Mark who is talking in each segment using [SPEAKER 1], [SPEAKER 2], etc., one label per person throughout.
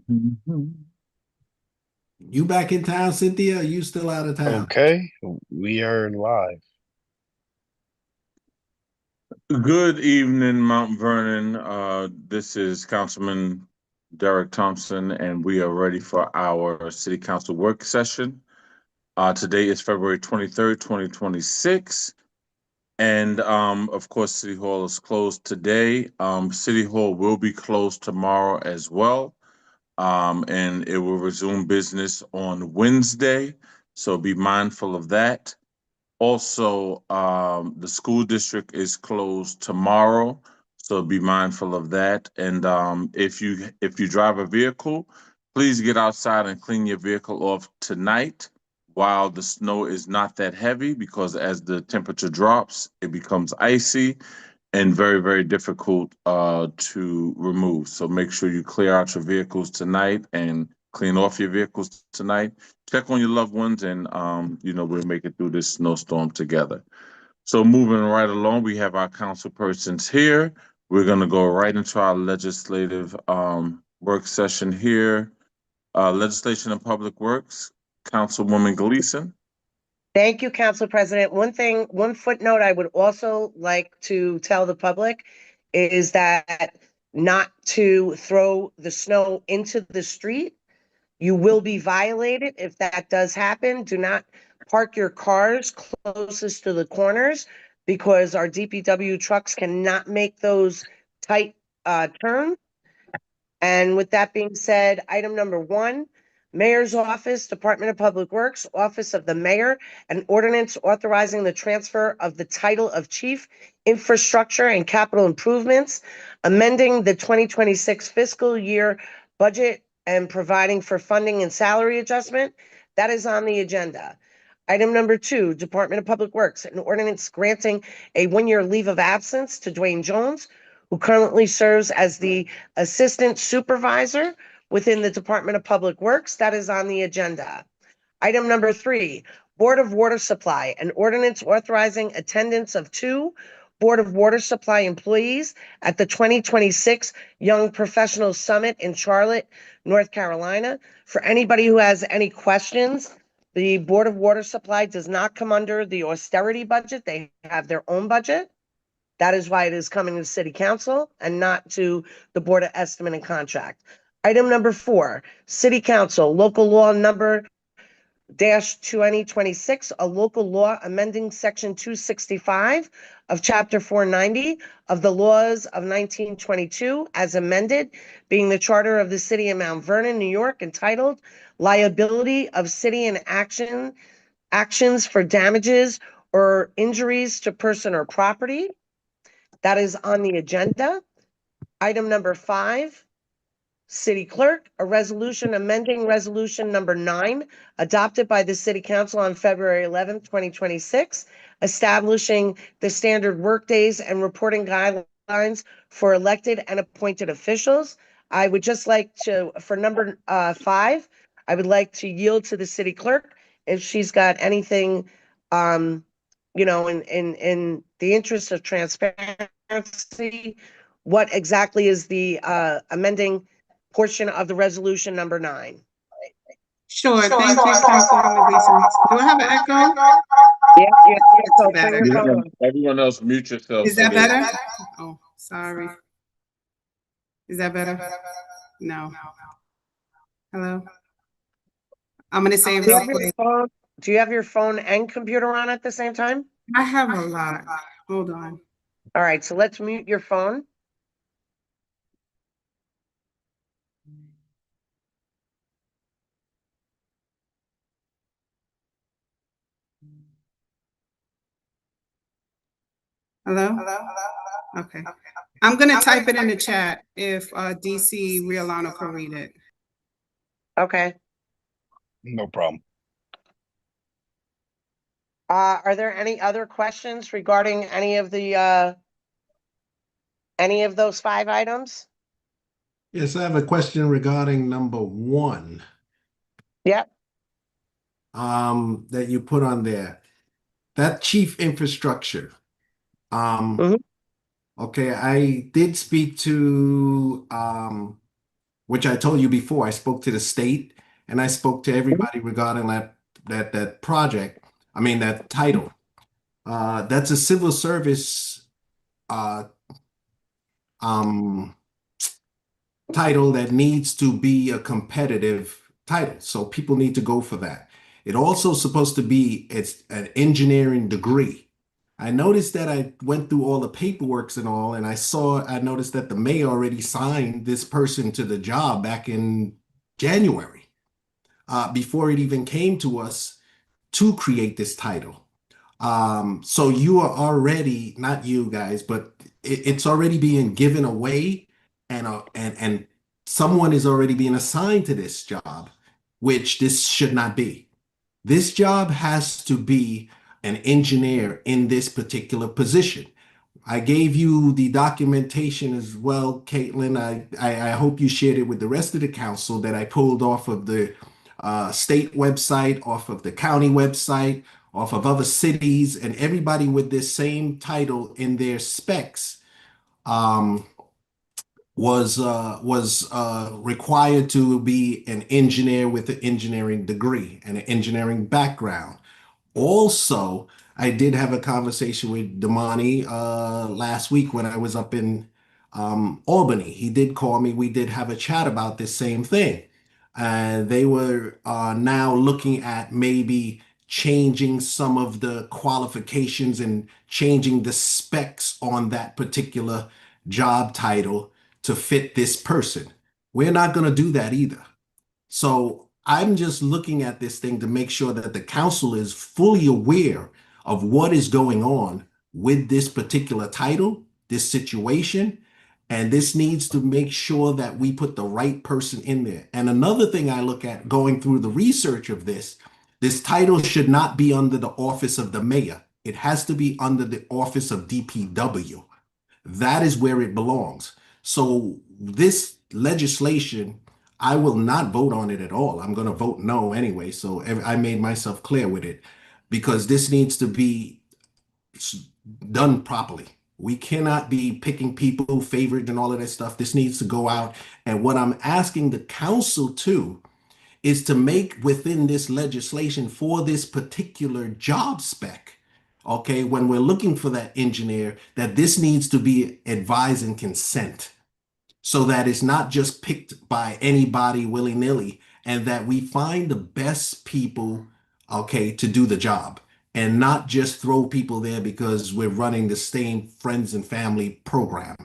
[SPEAKER 1] You back in town, Cynthia? Or you still out of town?
[SPEAKER 2] Okay, we are live.
[SPEAKER 3] Good evening, Mount Vernon. This is Councilman Derek Thompson, and we are ready for our City Council work session. Today is February 23rd, 2026. And of course, City Hall is closed today. City Hall will be closed tomorrow as well. And it will resume business on Wednesday. So be mindful of that. Also, the school district is closed tomorrow, so be mindful of that. And if you drive a vehicle, please get outside and clean your vehicle off tonight while the snow is not that heavy, because as the temperature drops, it becomes icy and very, very difficult to remove. So make sure you clear out your vehicles tonight and clean off your vehicles tonight. Check on your loved ones, and we'll make it through this snowstorm together. So moving right along, we have our council persons here. We're gonna go right into our legislative work session here. Legislation and Public Works, Councilwoman Gleason.
[SPEAKER 4] Thank you, Council President. One footnote I would also like to tell the public is that not to throw the snow into the street. You will be violated if that does happen. Do not park your cars closest to the corners because our DPW trucks cannot make those tight turns. And with that being said, item number 1, Mayor's Office, Department of Public Works, Office of the Mayor, an ordinance authorizing the transfer of the title of Chief Infrastructure and Capital Improvements, amending the 2026 fiscal year budget and providing for funding and salary adjustment. That is on the agenda. Item number 2, Department of Public Works, an ordinance granting a 1-year leave of absence to Dwayne Jones, who currently serves as the Assistant Supervisor within the Department of Public Works. That is on the agenda. Item number 3, Board of Water Supply, an ordinance authorizing attendance of 2 Board of Water Supply employees at the 2026 Young Professionals Summit in Charlotte, North Carolina. For anybody who has any questions, the Board of Water Supply does not come under the austerity budget. They have their own budget. That is why it is coming to City Council and not to the Board of Estimate and Contract. Item number 4, City Council, local law number -2026, a local law amending section 265 of chapter 490 of the laws of 1922 as amended, being the charter of the city of Mount Vernon, New York, entitled Liability of City and Actions for Damages or Injuries to Person or Property. That is on the agenda. Item number 5, City Clerk, a resolution amending resolution number 9, adopted by the City Council on February 11th, 2026, establishing the standard workdays and reporting guidelines for elected and appointed officials. I would just like to, for number 5, I would like to yield to the City Clerk if she's got anything, in the interest of transparency, what exactly is the amending portion of the resolution number 9.
[SPEAKER 5] Sure. Thank you, Councilwoman Gleason. Do I have an echo?
[SPEAKER 4] Yeah. So
[SPEAKER 5] That's
[SPEAKER 4] turn your phone on.
[SPEAKER 3] Everyone else mute yourself.
[SPEAKER 5] Is that better? Oh, sorry. Is that better? No. Hello? I'm going to say
[SPEAKER 4] Do you
[SPEAKER 5] real
[SPEAKER 4] have your
[SPEAKER 5] quick.
[SPEAKER 4] phone? Do you have your phone and computer on at the same time?
[SPEAKER 5] I have a lot. Hold on.
[SPEAKER 4] All right, so let's mute your phone.
[SPEAKER 5] Hello? Okay. I'm going to type it in the chat if DC Riolano can read it.
[SPEAKER 4] Okay.
[SPEAKER 2] No problem.
[SPEAKER 4] Are there any other questions regarding any of those 5 items?
[SPEAKER 1] Yes, I have a question regarding number 1.
[SPEAKER 4] Yep.
[SPEAKER 1] That you put on there. That chief infrastructure.
[SPEAKER 4] Mhm.
[SPEAKER 1] Okay, I did speak to which I told you before, I spoke to the state and I spoke to everybody regarding that project. I mean, that title. That's a civil service uh, um, title that needs to be a competitive title. So people need to go for that. It also supposed to be it's an engineering degree. I noticed that I went through all the paperworks and all, and I noticed that the mayor already signed this person to the job back in January, before it even came to us to create this title. So you are already, not you guys, but it's already being given away, and someone is already being assigned to this job, which this should not be. This job has to be an engineer in this particular position. I gave you the documentation as well, Caitlin. I hope you shared it with the rest of the council that I pulled off of the state website, off of the county website, off of other cities, and everybody with this same title in their specs was required to be an engineer with an engineering degree and an engineering background. Also, I did have a conversation with Damani last week when I was up in Albany. He did call me. We did have a chat about this same thing. And they were now looking at maybe changing some of the qualifications and changing the specs on that particular job title to fit this person. We're not going to do that either. So I'm just looking at this thing to make sure that the council is fully aware of what is going on with this particular title, this situation, and this needs to make sure that we put the right person in there. And another thing I look at going through the research of this title should not be under the office of the mayor. It has to be under the office of DPW. That is where it belongs. So this legislation, I will not vote on it at all. I'm going to vote no anyway. So I made myself clear with it because this needs to be done properly. We cannot be picking people favored and all of that stuff. This needs to go out. And what I'm asking the council to is to make within this legislation for this particular job spec, okay, when we're looking for that engineer, that this needs to be advised and consent so that it's not just picked by anybody willy-nilly and that we find the best people, okay, to do the job and not just throw people there because we're running the same friends and family program.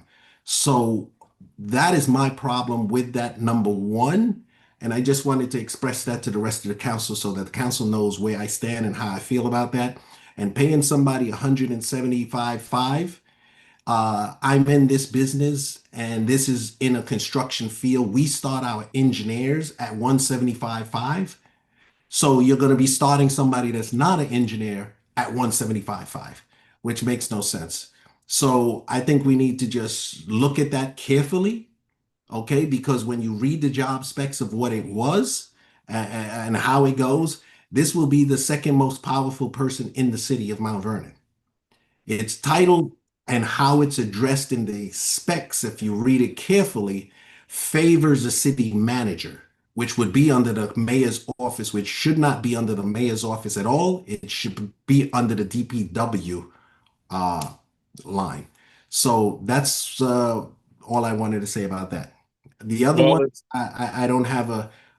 [SPEAKER 1] So that is my problem with that number one. And I just wanted to express that to the rest of the council so that the council knows where I stand and how I feel about that. And paying somebody $175,500, I'm in this business and this is in a construction field. We start our engineers at $175,500. So you're going to be starting somebody that's not an engineer at $175,500, which makes no sense. So I think we need to just look at that carefully, okay? Because when you read the job specs of what it was and how it goes, this will be the second most powerful person in the city of Mount Vernon. Its title and how it's addressed in the specs, if you read it carefully, favors the city manager, which would be under the mayor's office, which should not be under the mayor's office at all. It should be under the DPW line. So that's all I wanted to say about that. The other
[SPEAKER 3] Well,
[SPEAKER 1] one, I don't have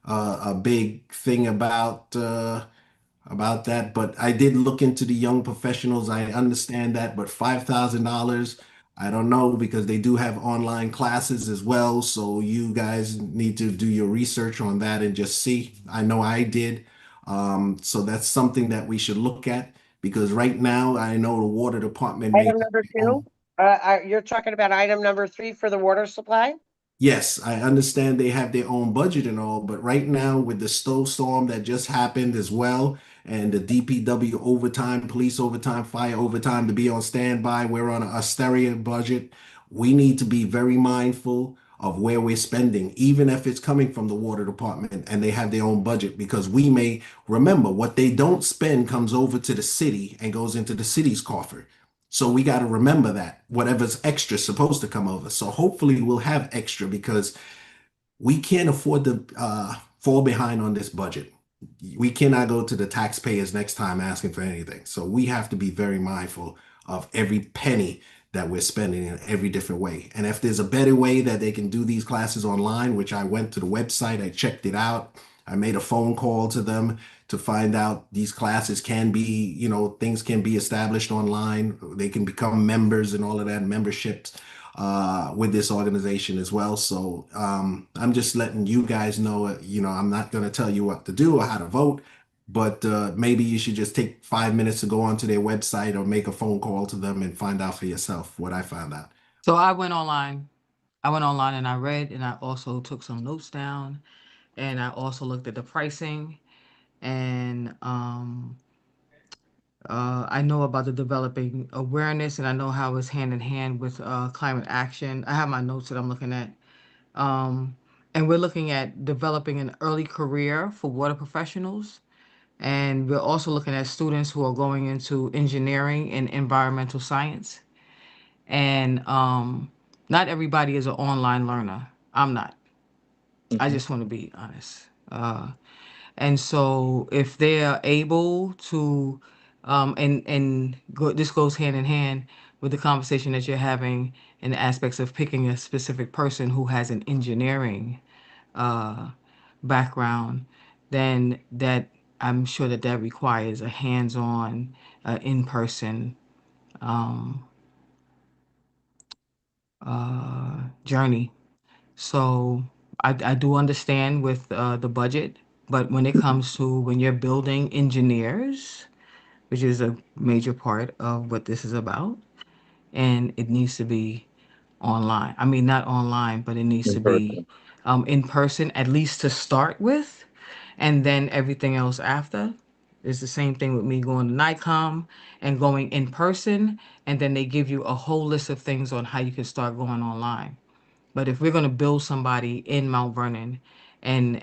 [SPEAKER 1] a big thing about that, but I did look into the young professionals. I understand that, but $5,000, I don't know because they do have online classes as well. So you guys need to do your research on that and just see. I know I did. So that's something that we should look at because right now I know the water department.
[SPEAKER 4] Item number two, you're talking about item number 3 for the water supply?
[SPEAKER 1] Yes, I understand they have their own budget and all, but right now with the snowstorm that just happened as well, and the DPW overtime, police overtime, fire overtime to be on standby, we're on a stereo budget. We need to be very mindful of where we're spending, even if it's coming from the water department and they have their own budget, because we may remember what they don't spend comes over to the city and goes into the city's coffer. So we got to remember that whatever's extra is supposed to come over. So hopefully we'll have extra because we can't afford to fall behind on this budget. We cannot go to the taxpayers next time asking for anything. So we have to be very mindful of every penny that we're spending in every different way. And if there's a better way that they can do these classes online, which I went to the website, I checked it out, I made a phone call to them to find out these classes can be, things can be established online. They can become members and all of that memberships with this organization as well. So I'm just letting you guys know, I'm not going to tell you what to do or how to vote, but maybe you should just take 5 minutes to go onto their website or make a phone call to them and find out for yourself what I found out.
[SPEAKER 6] So I went online. And I read, and I also took some notes down, and I also looked at the pricing, and I know about the developing awareness, and I know how it's hand in hand with climate action. I have my notes that I'm looking at. And we're looking at developing an early career for water professionals. And we're also looking at students who are going into engineering and environmental science. And not everybody is an online learner. I'm not. I just want to be honest. And so if they're able to, this goes hand in hand with the conversation that you're having in the aspects of picking a specific person who has an engineering background, then that I'm sure that requires a hands-on, in-person journey. So I do understand with the budget, but when it comes to when you're building engineers, which is a major part of what this is about, and it needs to be online. I mean, not online, but it needs
[SPEAKER 3] In
[SPEAKER 6] to be
[SPEAKER 3] person.
[SPEAKER 6] in person, at least to start with, and then everything else after. It's the same thing with me going to NICOM and going in person, and then they give you a whole list of things on how you can start going online. But if we're going to build somebody in Mount Vernon and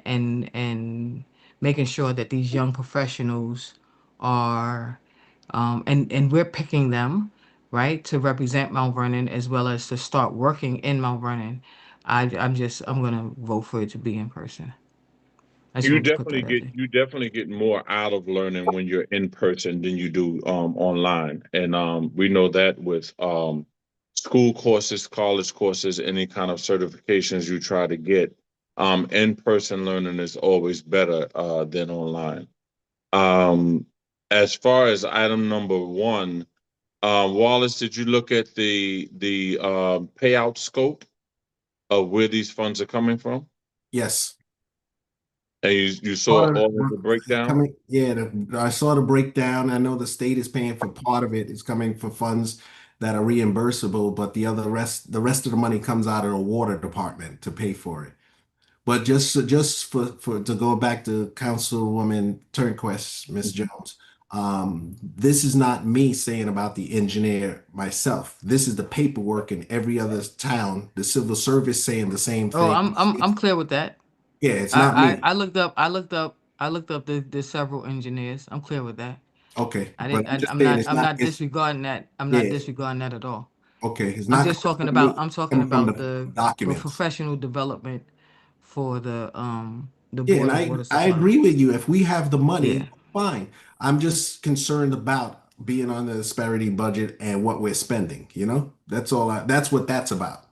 [SPEAKER 6] making sure that these young professionals are and we're picking them, right, to represent Mount Vernon as well as to start working in Mount Vernon, I'm gonna vote for it to be in person. I just
[SPEAKER 3] You
[SPEAKER 6] wanted to put
[SPEAKER 3] definitely
[SPEAKER 6] that out
[SPEAKER 3] get
[SPEAKER 6] there.
[SPEAKER 3] you definitely get more out of learning when you're in person than you do online. And we know that with school courses, college courses, any kind of certifications you try to get, in-person learning is always better than online. Um, as far as item number one, Wallace, did you look at the payout scope of where these funds are coming from?
[SPEAKER 1] Yes.
[SPEAKER 3] And you saw
[SPEAKER 1] Part of
[SPEAKER 3] all of the breakdown?
[SPEAKER 1] coming, yeah, I saw the breakdown. I know the state is paying for part of it. It's coming for funds that are reimbursable, but the rest of the money comes out of the water department to pay for it. But just for to go back to Councilwoman Turnquist, Ms. Jones, this is not me saying about the engineer myself. This is the paperwork in every other town, the civil service saying the same
[SPEAKER 6] Oh,
[SPEAKER 1] thing.
[SPEAKER 6] I'm clear with that.
[SPEAKER 1] Yeah, it's not me.
[SPEAKER 6] I looked up the several engineers. I'm clear with that.
[SPEAKER 1] Okay,
[SPEAKER 6] I
[SPEAKER 1] but
[SPEAKER 6] didn't.
[SPEAKER 1] I'm just saying it's
[SPEAKER 6] I'm
[SPEAKER 1] not.
[SPEAKER 6] not
[SPEAKER 1] It's
[SPEAKER 6] disregarding that. I'm not
[SPEAKER 1] yeah.
[SPEAKER 6] disregarding that at all.
[SPEAKER 1] Okay, it's
[SPEAKER 6] I'm
[SPEAKER 1] not
[SPEAKER 6] just
[SPEAKER 1] coming
[SPEAKER 6] talking
[SPEAKER 1] from
[SPEAKER 6] about.
[SPEAKER 1] me.
[SPEAKER 6] I'm
[SPEAKER 1] It's
[SPEAKER 6] talking
[SPEAKER 1] coming from
[SPEAKER 6] about
[SPEAKER 1] the
[SPEAKER 6] the
[SPEAKER 1] documents.
[SPEAKER 6] professional development for the
[SPEAKER 1] Yeah, and
[SPEAKER 6] board of water
[SPEAKER 1] I
[SPEAKER 6] supply.
[SPEAKER 1] agree with you. If we have the
[SPEAKER 6] Yeah.
[SPEAKER 1] money, fine. I'm just concerned about being on the disparity budget and what we're spending, That's all that's what that's about.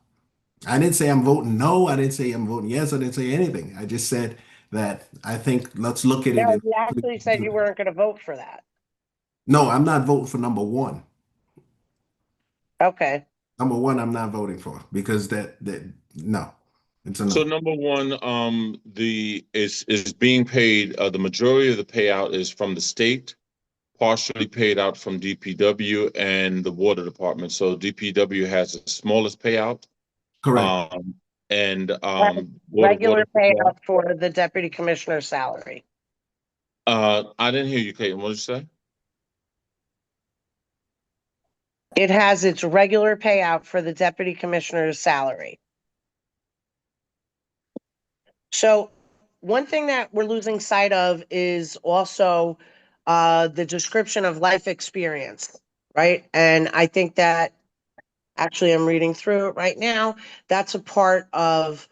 [SPEAKER 1] I didn't say I'm voting no, I didn't say I'm voting yes, I didn't say anything. I just said that I think let's look at it
[SPEAKER 4] No,
[SPEAKER 1] and
[SPEAKER 4] you actually said you weren't gonna vote for that.
[SPEAKER 1] no, I'm not voting for number one.
[SPEAKER 4] Okay.
[SPEAKER 1] Number one, I'm not voting for because that no, it's a
[SPEAKER 3] So
[SPEAKER 1] no.
[SPEAKER 3] number one, the is being paid. The majority of the payout is from the state, partially paid out from DPW and the water department. So DPW has the smallest payout,
[SPEAKER 1] Correct.
[SPEAKER 3] um, and Board of
[SPEAKER 4] Regular
[SPEAKER 3] Water Supply.
[SPEAKER 4] payout for the deputy commissioner's salary.
[SPEAKER 3] I didn't hear you, Caitlin. What did you say?
[SPEAKER 4] It has its regular payout for the deputy commissioner's salary. So one thing that we're losing sight of is also the description of life experience, right? And I think that actually I'm reading through it right now. That's a part of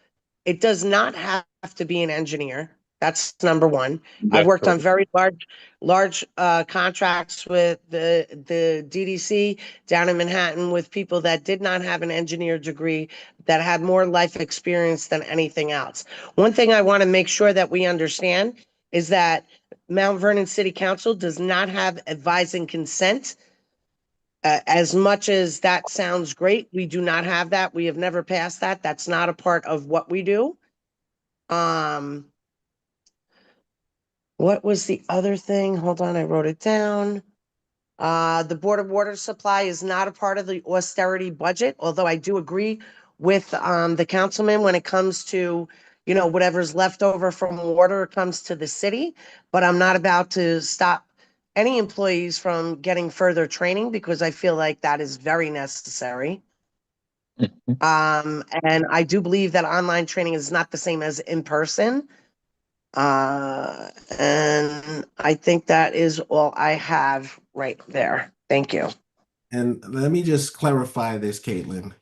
[SPEAKER 4] It does not have to be an engineer. That's number one. I've
[SPEAKER 3] That's
[SPEAKER 4] worked on
[SPEAKER 3] correct.
[SPEAKER 4] very large contracts with the DDC down in Manhattan with people that did not have an engineer degree, that had more life experience than anything else. One thing I want to make sure that we understand is that Mount Vernon City Council does not have advising consent. As much as that sounds great, we do not have that. We have never passed that. That's not a part of what we do. What was the other thing? Hold on, I wrote it down. The Board of Water Supply is not a part of the austerity budget, although I do agree with, the councilman when it comes to, whatever's left over from water comes to the city. But I'm not about to stop any employees from getting further training because I feel like that is very necessary. And I do believe that online training is not the same as in person. And I think that is all I have right there. Thank you.
[SPEAKER 1] And let me just clarify this, Caitlin.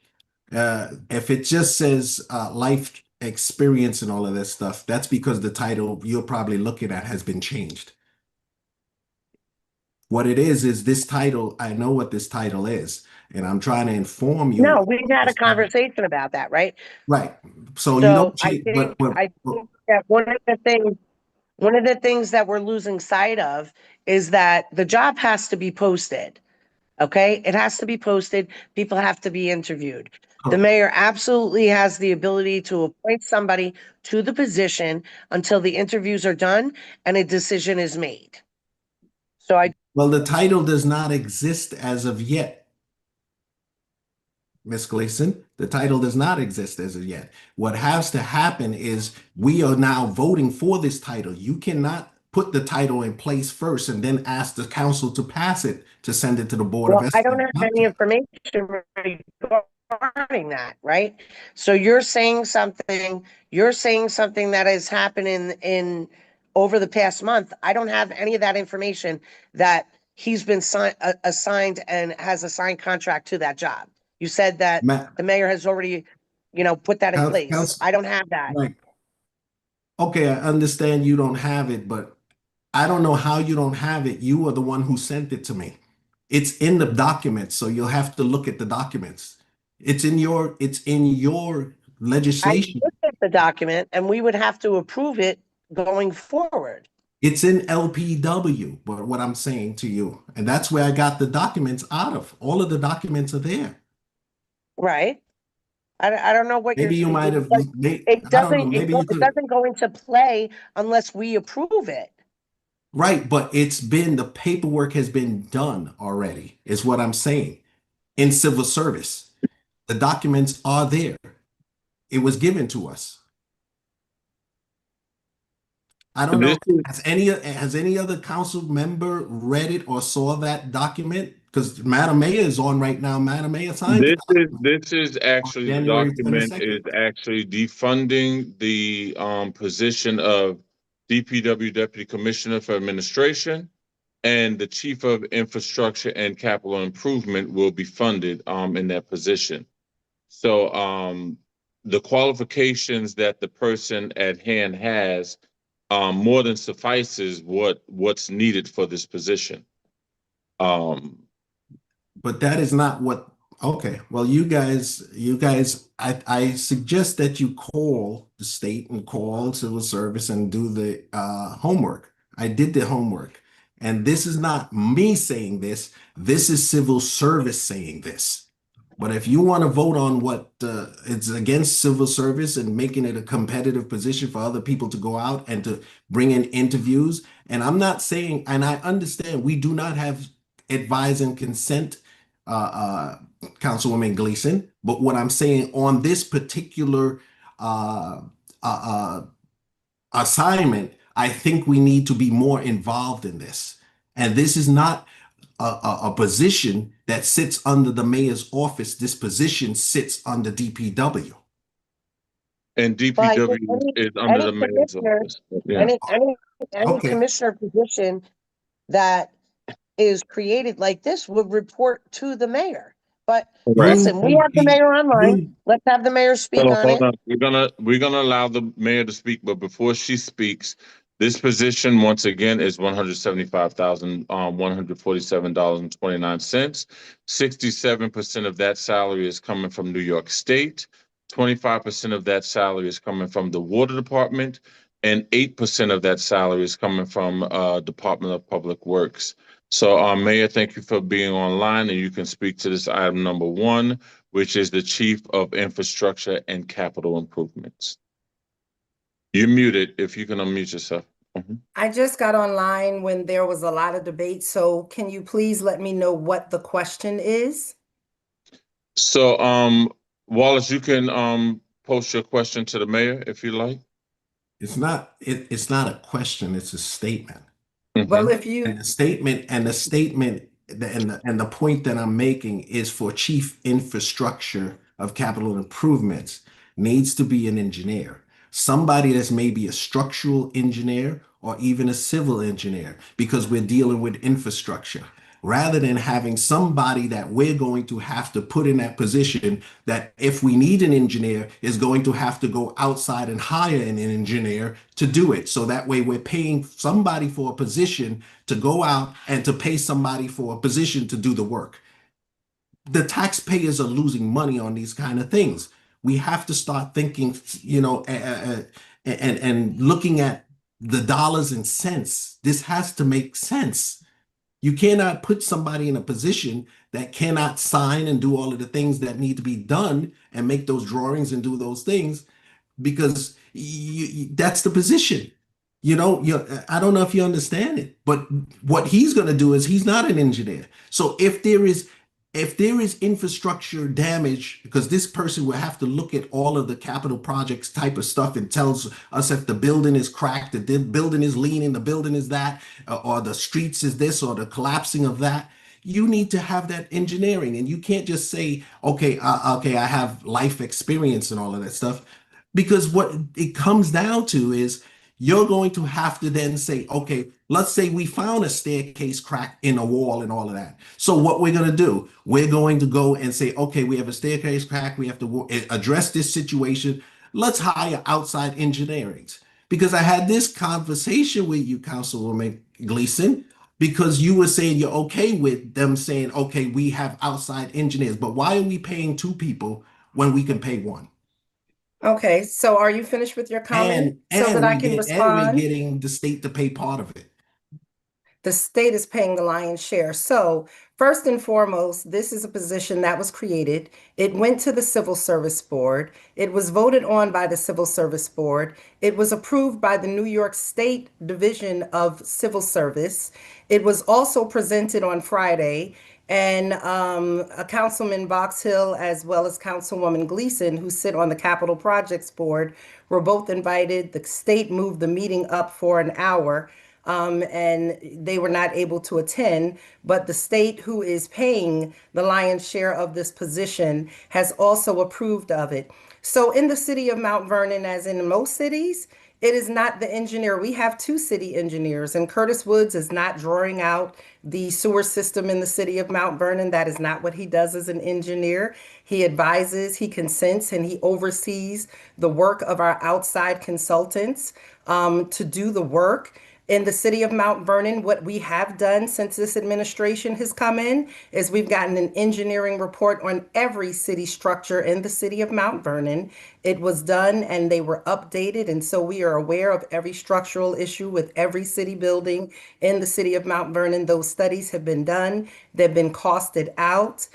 [SPEAKER 1] If it just says life experience and all of this stuff, that's because the title you're probably looking at has been changed. What it is this title, I know what this title is, and I'm trying to inform you.
[SPEAKER 4] No, we had a conversation about that, right?
[SPEAKER 1] Right. So you
[SPEAKER 4] So
[SPEAKER 1] don't
[SPEAKER 4] I
[SPEAKER 1] change,
[SPEAKER 4] think, I think that one of the things that we're losing sight of is that the job has to be posted. Okay, it has to be posted. People have to be interviewed. The mayor absolutely has the ability to appoint somebody to the position until the interviews are done and a decision is made. So
[SPEAKER 1] well, the title does not exist as of yet. Ms. Gleason, the title does not exist as of yet. What has to happen is we are now voting for this title. You cannot put the title in place first and then ask the council to pass it to send it to the Board
[SPEAKER 4] Well,
[SPEAKER 1] of
[SPEAKER 4] I don't
[SPEAKER 1] Escalation.
[SPEAKER 4] have any information regarding that, right? So you're saying something that has happened in over the past month. I don't have any of that information that he's been assigned and has a signed contract to that job. You said that
[SPEAKER 1] Ma-
[SPEAKER 4] the mayor has already, put that in place.
[SPEAKER 1] Council-
[SPEAKER 4] I don't have that.
[SPEAKER 1] Right. Okay, I understand you don't have it, but I don't know how you don't have it. You are the one who sent it to me. It's in the documents, so you'll have to look at the documents. It's in your
[SPEAKER 4] I
[SPEAKER 1] legislation.
[SPEAKER 4] looked at the document and we would have to approve it going forward.
[SPEAKER 1] It's in LPW, but what I'm saying to you, and that's where I got the documents out of. All of the documents are there.
[SPEAKER 4] Right. I don't know what
[SPEAKER 1] Maybe you might have,
[SPEAKER 4] but it
[SPEAKER 1] I don't know,
[SPEAKER 4] doesn't,
[SPEAKER 1] maybe you
[SPEAKER 4] it
[SPEAKER 1] could,
[SPEAKER 4] doesn't go into play unless we approve it.
[SPEAKER 1] right, but the paperwork has been done already, is what I'm saying, in civil service. The documents are there. It was given to us. I don't know, has any other council member read it or saw that document? Because Madam Mayor is on right now. Madam Mayor signed it.
[SPEAKER 3] This is actually, the
[SPEAKER 1] January
[SPEAKER 3] document
[SPEAKER 1] 22nd.
[SPEAKER 3] is actually defunding the position of DPW Deputy Commissioner for Administration, and the Chief of Infrastructure and Capital Improvement will be funded in that position. So the qualifications that the person at hand has more than suffices what's needed for this position.
[SPEAKER 1] But that is not what, okay, well, you guys, I suggest that you call the state and call civil service and do the homework. I did the homework. And this is not me saying this. This is civil service saying this. But if you want to vote on what it's against civil service and making it a competitive position for other people to go out and to bring in interviews, and I'm not saying, and I understand we do not have advise and consent, Councilwoman Gleason, but what I'm saying on this particular assignment, I think we need to be more involved in this. And this is not a position that sits under the mayor's office. This position sits under DPW.
[SPEAKER 3] And DPW is under the mayor's office. Yeah.
[SPEAKER 4] Any commissioner position that is created like this would report to the mayor. But
[SPEAKER 3] Correct.
[SPEAKER 4] listen, we have the mayor online. Let's have the mayor speak on
[SPEAKER 3] Hold
[SPEAKER 4] it.
[SPEAKER 3] on. We're gonna allow the mayor to speak, but before she speaks, this position once again is $175,147.29. 67% of that salary is coming from New York State. 25% of that salary is coming from the Water Department, and 8% of that salary is coming from Department of Public Works. So, Mayor, thank you for being online, and you can speak to this item number one, which is the Chief of Infrastructure and Capital Improvements. You're muted. If you can unmute yourself. Mhm.
[SPEAKER 7] I just got online when there was a lot of debate, so can you please let me know what the question is?
[SPEAKER 3] So, Wallace, you can post your question to the mayor if you like.
[SPEAKER 1] It's not a question, it's a statement.
[SPEAKER 7] Well,
[SPEAKER 3] Mhm.
[SPEAKER 7] if you,
[SPEAKER 1] And the statement and the point that I'm making is for chief infrastructure of capital improvements needs to be an engineer, somebody that's maybe a structural engineer or even a civil engineer, because we're dealing with infrastructure. Rather than having somebody that we're going to have to put in that position that if we need an engineer is going to have to go outside and hire an engineer to do it. So that way we're paying somebody for a position to go out and to pay somebody for a position to do the work. The taxpayers are losing money on these kind of things. We have to start thinking, and looking at the dollars and cents. This has to make sense. You cannot put somebody in a position that cannot sign and do all of the things that need to be done and make those drawings and do those things because that's the position. I don't know if you understand it, but what he's going to do is he's not an engineer. So if there is infrastructure damage, because this person will have to look at all of the capital projects type of stuff and tells us if the building is cracked, the building is leaning, the building is that, or the streets is this, or the collapsing of that. You need to have that engineering, and you can't just say, okay, I have life experience and all of that stuff, because what it comes down to is you're going to have to then say, okay, let's say we found a staircase crack in a wall and all of that. So what we're going to do, we're going to go and say, okay, we have a staircase crack. We have to address this situation. Let's hire outside engineering. Because I had this conversation with you, Councilwoman Gleason, because you were saying you're okay with them saying, okay, we have outside engineers, but why are we paying two people when we can pay one?
[SPEAKER 7] okay, so are you finished with your comment so that I can
[SPEAKER 1] we're
[SPEAKER 7] respond?
[SPEAKER 1] getting the state to pay part of it.
[SPEAKER 7] The state is paying the lion's share. So first and foremost, this is a position that was created. It went to the Civil Service Board. It was voted on by the Civil Service Board. It was approved by the New York State Division of Civil Service. It was also presented on Friday. And a Councilman Box Hill, as well as Councilwoman Gleason, who sit on the Capital Projects Board, were both invited. The state moved the meeting up for an hour. And they were not able to attend, but the state, who is paying the lion's share of this position, has also approved of it. So in the city of Mount Vernon, as in most cities, it is not the engineer. We have two city engineers, and Curtis Woods is not drawing out the sewer system in the city of Mount Vernon. That is not what he does as an engineer. He advises, he consents, and he oversees the work of our outside consultants to do the work. In the city of Mount Vernon, what we have done since this administration has come in is we've gotten an engineering report on every city structure in the city of Mount Vernon. It was done and they were updated. And so we are aware of every structural issue with every city building in the city of Mount Vernon. Those studies have been done. They've been costed out.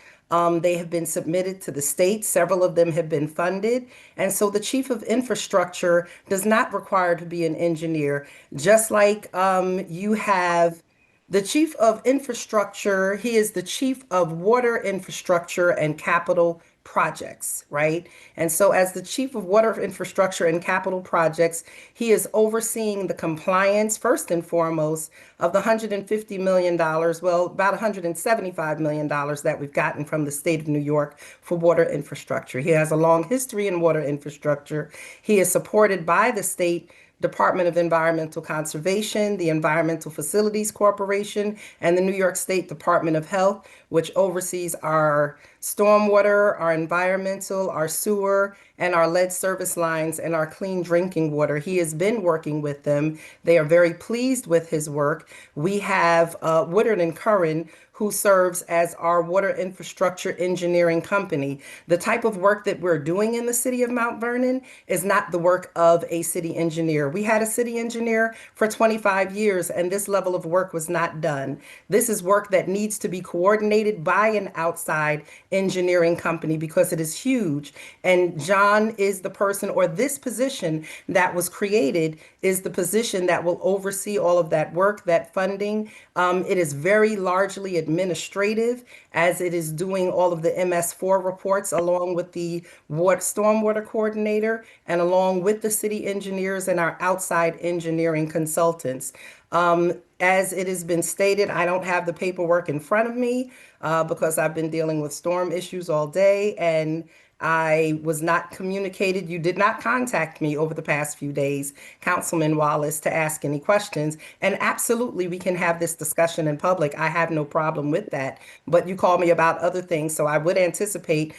[SPEAKER 7] They have been submitted to the state. Several of them have been funded. And so the chief of infrastructure does not require to be an engineer. Just like you have the chief of infrastructure, he is the chief of water infrastructure and capital projects, right? And so as the chief of water infrastructure and capital projects, he is overseeing the compliance, first and foremost, of the $150 million, well, about $175 million that we've gotten from the state of New York for water infrastructure. He has a long history in water infrastructure. He is supported by the state Department of Environmental Conservation, the Environmental Facilities Corporation, and the New York State Department of Health which oversees our stormwater, our environmental, our sewer, and our lead service lines and our clean drinking water. He has been working with them. They are very pleased with his work. We have Woodard and Curran, who serves as our water infrastructure engineering company. The type of work that we're doing in the city of Mount Vernon is not the work of a city engineer. We had a city engineer for 25 years, and this level of work was not done. This is work that needs to be coordinated by an outside engineering company because it is huge. And John is the person, or this position that was created is the position that will oversee all of that work, that funding. It is very largely administrative, as it is doing all of the MS4 reports along with the stormwater coordinator and along with the city engineers and our outside engineering consultants. As it has been stated, I don't have the paperwork in front of me because I've been dealing with storm issues all day, and I was not communicated. You did not contact me over the past few days, Councilman Wallace, to ask any questions. And absolutely, we can have this discussion in public. I have no problem with that. But you called me about other things, so I would anticipate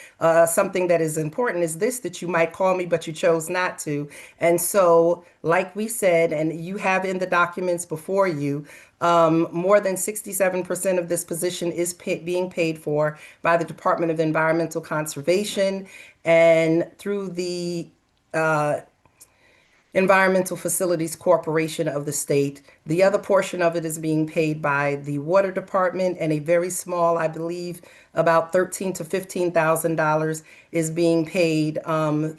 [SPEAKER 7] something that is important is this, that you might call me, but you chose not to. And so, like we said, and you have in the documents before you, more than 67% of this position is being paid for by the Department of Environmental Conservation and through the Environmental Facilities Corporation of the state. The other portion of it is being paid by the Water Department, and a very small, I believe, about $13,000 to $15,000 is being paid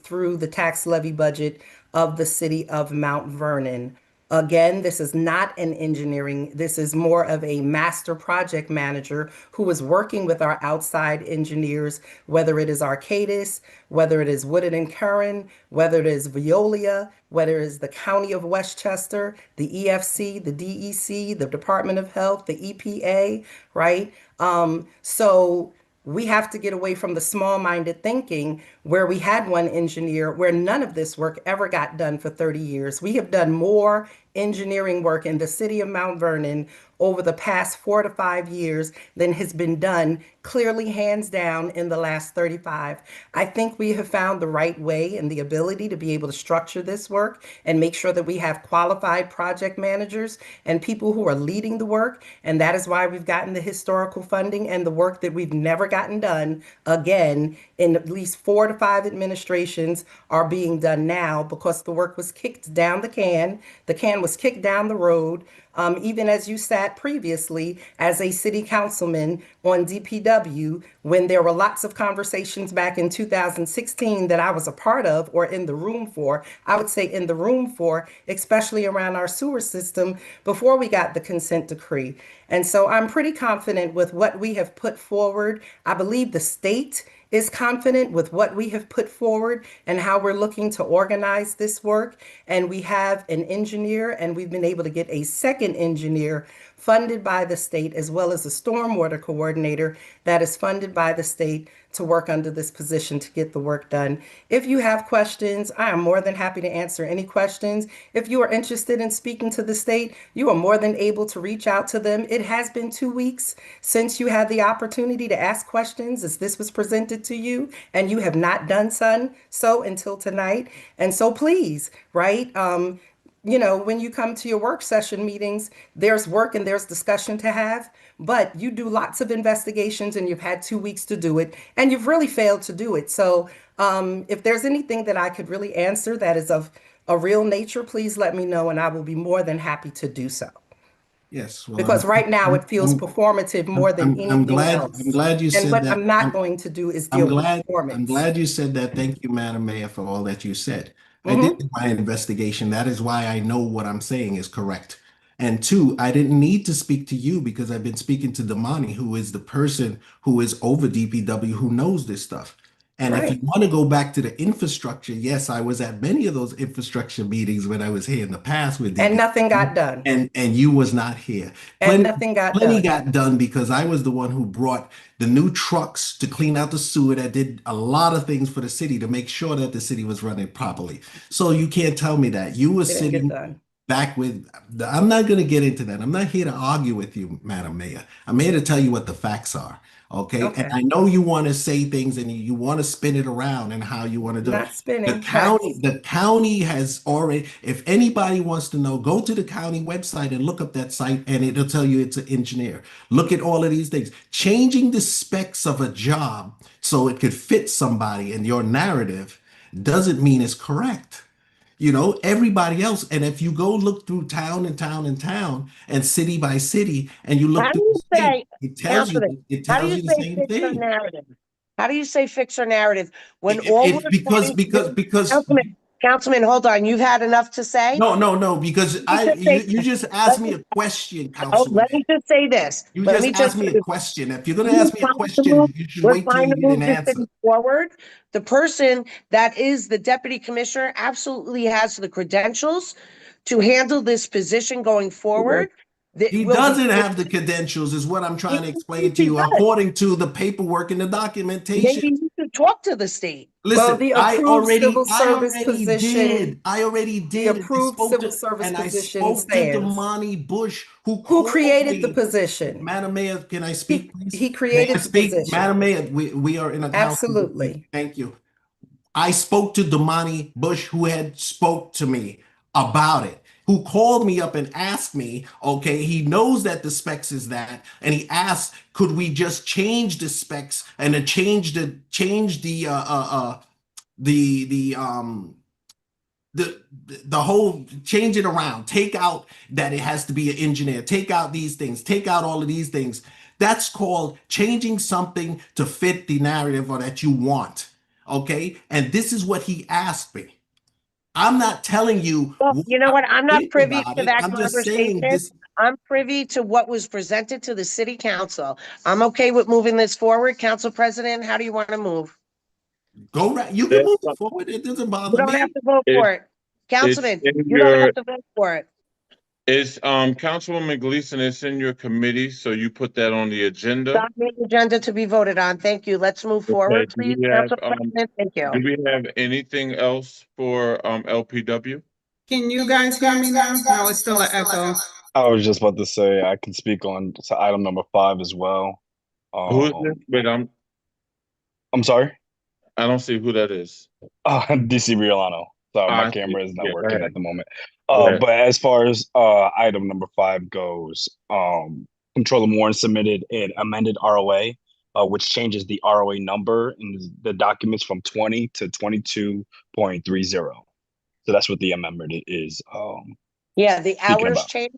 [SPEAKER 7] through the tax levy budget of the city of Mount Vernon. Again, this is not an engineering, this is more of a master project manager who is working with our outside engineers, whether it is Arcadis, whether it is Woodard and Curran, whether it is Veolia, whether it is the County of Westchester, the EFC, the DEC, the Department of Health, the EPA, right? So we have to get away from the small-minded thinking where we had one engineer where none of this work ever got done for 30 years. We have done more engineering work in the city of Mount Vernon over the past 4 to 5 years than has been done, clearly hands down, in the last 35. I think we have found the right way and the ability to be able to structure this work and make sure that we have qualified project managers and people who are leading the work. And that is why we've gotten the historical funding and the work that we've never gotten done again in at least 4 to 5 administrations are being done now because the work was kicked down the can. The can was kicked down the road. Even as you sat previously as a city councilman on DPW, when there were lots of conversations back in 2016 that I was a part of or in the room for, I would say in the room for, especially around our sewer system before we got the consent decree. And so I'm pretty confident with what we have put forward. I believe the state is confident with what we have put forward and how we're looking to organize this work. And we have an engineer, and we've been able to get a second engineer funded by the state, as well as a stormwater coordinator that is funded by the state to work under this position to get the work done. If you have questions, I am more than happy to answer any questions. If you are interested in speaking to the state, you are more than able to reach out to them. It has been 2 weeks since you had the opportunity to ask questions as this was presented to you, and you have not done so until tonight. And so please, right? You know, when you come to your work session meetings, there's work and there's discussion to have, but you do lots of investigations and you've had 2 weeks to do it, and you've really failed to do it. So if there's anything that I could really answer that is of a real nature, please let me know, and I will be more than happy to do so.
[SPEAKER 1] Yes. Well,
[SPEAKER 7] Because right now it feels performative more than anything else.
[SPEAKER 1] I'm glad you said
[SPEAKER 7] And what
[SPEAKER 1] that.
[SPEAKER 7] I'm not going to do is deal with
[SPEAKER 1] I'm
[SPEAKER 7] performance.
[SPEAKER 1] glad you said that. Thank you, Madam Mayor, for all that you said. I did do my investigation. That is why I know what I'm saying is correct. And two, I didn't need to speak to you because I've been speaking to Damani, who is the person who is over DPW, who knows this stuff. And if you
[SPEAKER 7] Right.
[SPEAKER 1] want to go back to the infrastructure, yes, I was at many of those infrastructure meetings when I was here in the past with
[SPEAKER 7] And
[SPEAKER 1] DPW,
[SPEAKER 7] nothing got done.
[SPEAKER 1] and you was not here.
[SPEAKER 7] And nothing got
[SPEAKER 1] Plenty
[SPEAKER 7] done.
[SPEAKER 1] got done because I was the one who brought the new trucks to clean out the sewer that did a lot of things for the city to make sure that the city was running properly. So you can't tell me that. You were
[SPEAKER 7] Didn't get
[SPEAKER 1] sitting
[SPEAKER 7] done.
[SPEAKER 1] back with, I'm not going to get into that. I'm not here to argue with you, Madam Mayor. I'm here to tell you what the facts are. Okay.
[SPEAKER 7] Okay.
[SPEAKER 1] And I know you want to say things and you want to spin it around and how you want to do it.
[SPEAKER 7] Not spinning.
[SPEAKER 1] The county has already, if anybody wants to know, go to the county website and look up that site and it'll tell you it's an engineer. Look at all of these things. Changing the specs of a job so it could fit somebody in your narrative doesn't mean it's correct. You know, everybody else. And if you go look through town and town and town and city by city and you look
[SPEAKER 4] How do
[SPEAKER 1] through
[SPEAKER 4] you
[SPEAKER 1] the state,
[SPEAKER 4] say,
[SPEAKER 1] it tells you
[SPEAKER 4] Councilman,
[SPEAKER 1] it
[SPEAKER 4] how do
[SPEAKER 1] tells
[SPEAKER 4] you
[SPEAKER 1] you the
[SPEAKER 4] say
[SPEAKER 1] same
[SPEAKER 4] fix our
[SPEAKER 1] thing.
[SPEAKER 4] narrative? How do you say fix our narrative when all
[SPEAKER 1] It's
[SPEAKER 4] we're
[SPEAKER 1] because
[SPEAKER 4] trying to do?
[SPEAKER 1] because
[SPEAKER 4] Councilman, hold on. You've had enough to say?
[SPEAKER 1] no, because
[SPEAKER 4] Let me just say
[SPEAKER 1] you
[SPEAKER 4] this.
[SPEAKER 1] just asked
[SPEAKER 4] Let
[SPEAKER 1] me
[SPEAKER 4] me,
[SPEAKER 1] a question,
[SPEAKER 4] oh,
[SPEAKER 1] Councilwoman.
[SPEAKER 4] let me just say this.
[SPEAKER 1] You
[SPEAKER 4] Let
[SPEAKER 1] just
[SPEAKER 4] me just
[SPEAKER 1] asked me
[SPEAKER 4] say
[SPEAKER 1] a
[SPEAKER 4] this.
[SPEAKER 1] question. If you're gonna ask me a question, you should
[SPEAKER 4] We're
[SPEAKER 1] wait till
[SPEAKER 4] trying
[SPEAKER 1] you
[SPEAKER 4] to
[SPEAKER 1] get an
[SPEAKER 4] move this
[SPEAKER 1] answer.
[SPEAKER 4] thing forward. The person that is the deputy commissioner absolutely has the credentials to handle this position going forward. That
[SPEAKER 1] He
[SPEAKER 4] will be.
[SPEAKER 1] doesn't have the credentials, is what I'm trying to explain to
[SPEAKER 4] He
[SPEAKER 1] you,
[SPEAKER 4] does.
[SPEAKER 1] according to the paperwork and the documentation.
[SPEAKER 4] Maybe you should talk to the state.
[SPEAKER 7] Well,
[SPEAKER 1] Listen,
[SPEAKER 7] the approved civil service position,
[SPEAKER 1] I already
[SPEAKER 7] the
[SPEAKER 1] did,
[SPEAKER 7] approved civil service
[SPEAKER 1] I
[SPEAKER 7] position
[SPEAKER 1] spoke to
[SPEAKER 7] stands.
[SPEAKER 1] Damani Bush, who
[SPEAKER 7] Who
[SPEAKER 1] called
[SPEAKER 7] created the
[SPEAKER 1] me.
[SPEAKER 7] position?
[SPEAKER 1] Madam Mayor, can I
[SPEAKER 7] He,
[SPEAKER 1] speak, please?
[SPEAKER 7] he
[SPEAKER 1] May I
[SPEAKER 7] created the
[SPEAKER 1] speak?
[SPEAKER 7] position.
[SPEAKER 1] Madam Mayor, we are in a council meeting.
[SPEAKER 7] Absolutely.
[SPEAKER 1] Thank you. I spoke to Damani Bush, who had spoke to me about it, who called me up and asked me, okay, he knows that the specs is that, and he asked, could we just change the specs and then change the the whole, change it around, take out that it has to be an engineer, take out these things, take out all of these things. That's called changing something to fit the narrative or that you want. Okay. And this is what he asked me. I'm not telling you
[SPEAKER 4] Well,
[SPEAKER 1] what
[SPEAKER 4] you know
[SPEAKER 1] I
[SPEAKER 4] what? I'm not
[SPEAKER 1] think
[SPEAKER 4] privy
[SPEAKER 1] about
[SPEAKER 4] to
[SPEAKER 1] it.
[SPEAKER 4] that
[SPEAKER 1] I'm just saying
[SPEAKER 4] conversation.
[SPEAKER 1] this.
[SPEAKER 4] I'm privy to what was presented to the city council. I'm okay with moving this forward. Council President, how do you want to move?
[SPEAKER 1] Go right. You can
[SPEAKER 3] It's,
[SPEAKER 1] move it forward. It doesn't
[SPEAKER 4] You
[SPEAKER 1] bother
[SPEAKER 4] don't have
[SPEAKER 1] me.
[SPEAKER 4] to vote
[SPEAKER 3] it's
[SPEAKER 4] for it.
[SPEAKER 3] it's
[SPEAKER 4] Councilman,
[SPEAKER 3] in
[SPEAKER 4] you don't
[SPEAKER 3] your,
[SPEAKER 4] have to vote for it.
[SPEAKER 3] it's, Councilwoman Gleason, it's in your committee, so you put that on the
[SPEAKER 4] It's
[SPEAKER 3] agenda.
[SPEAKER 4] on the agenda to be voted on. Thank you. Let's move
[SPEAKER 3] Okay,
[SPEAKER 4] forward, please. Council President, thank you.
[SPEAKER 3] do we have anything else for, LPW?
[SPEAKER 5] Can you guys hear me now? No, it's still an echo.
[SPEAKER 2] I was just about to say I can speak on to item number 5 as well.
[SPEAKER 3] Who is this? Wait,
[SPEAKER 2] I'm sorry.
[SPEAKER 3] I don't see who that is.
[SPEAKER 2] DC Riolano. Sorry, my
[SPEAKER 3] I see.
[SPEAKER 2] camera is not
[SPEAKER 3] Yeah, go
[SPEAKER 2] working
[SPEAKER 3] ahead.
[SPEAKER 2] at the moment.
[SPEAKER 3] Go ahead.
[SPEAKER 2] But as far as item number 5 goes, Controller Warren submitted an amended ROA, which changes the ROA number in the documents from 20 to 22.30. So that's what the amendment is.
[SPEAKER 4] Yeah, the
[SPEAKER 2] Speaking
[SPEAKER 4] hours
[SPEAKER 2] about.
[SPEAKER 4] change.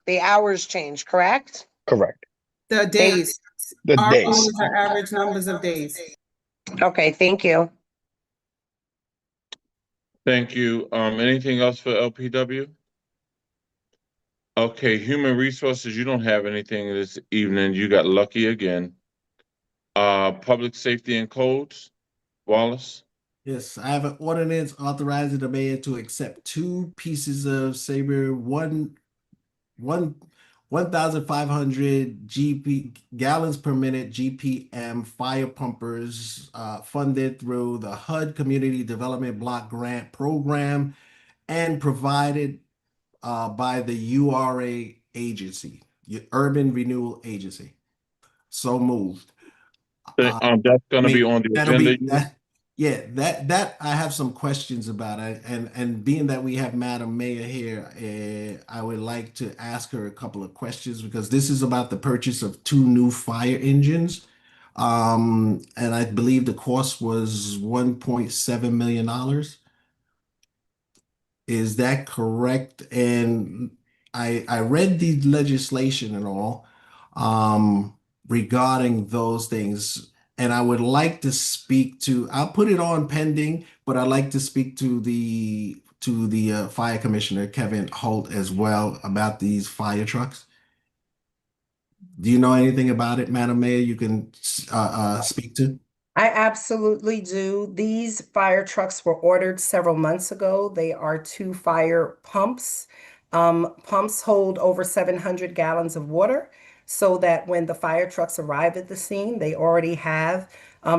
[SPEAKER 4] The hours change, correct?
[SPEAKER 2] Correct.
[SPEAKER 5] The days.
[SPEAKER 2] The
[SPEAKER 5] Our
[SPEAKER 2] days.
[SPEAKER 5] hours are average numbers of days.
[SPEAKER 4] Okay, thank you.
[SPEAKER 3] Thank you. Anything else for LPW? Okay, Human Resources, you don't have anything this evening. You got lucky again. Public Safety and Codes, Wallace.
[SPEAKER 1] Yes, I have an ordinance authorizing the mayor to accept 2 pieces of Sabre, one 1,500 GP gallons per minute GPM fire pumpers, funded through the HUD Community Development Block Grant Program and provided by the URA agency, Urban Renewal Agency. So moved.
[SPEAKER 3] That's gonna be on the
[SPEAKER 1] That'll
[SPEAKER 3] agenda.
[SPEAKER 1] be that. Yeah, that I have some questions about it, and being that we have Madam Mayor here, I would like to ask her a couple of questions because this is about the purchase of 2 new fire engines, and I believe the cost was $1.7 million. Is that correct? And I read the legislation and all regarding those things, and I would like to speak to. I'll put it on pending, but I'd like to speak to the fire commissioner Kevin Holt as well about these fire trucks. Do you know anything about it, Madam Mayor? You can speak to.
[SPEAKER 7] I absolutely do. These fire trucks were ordered several months ago. They are 2 fire pumps. Pumps hold over 700 gallons of water so that when the fire trucks arrive at the scene, they already have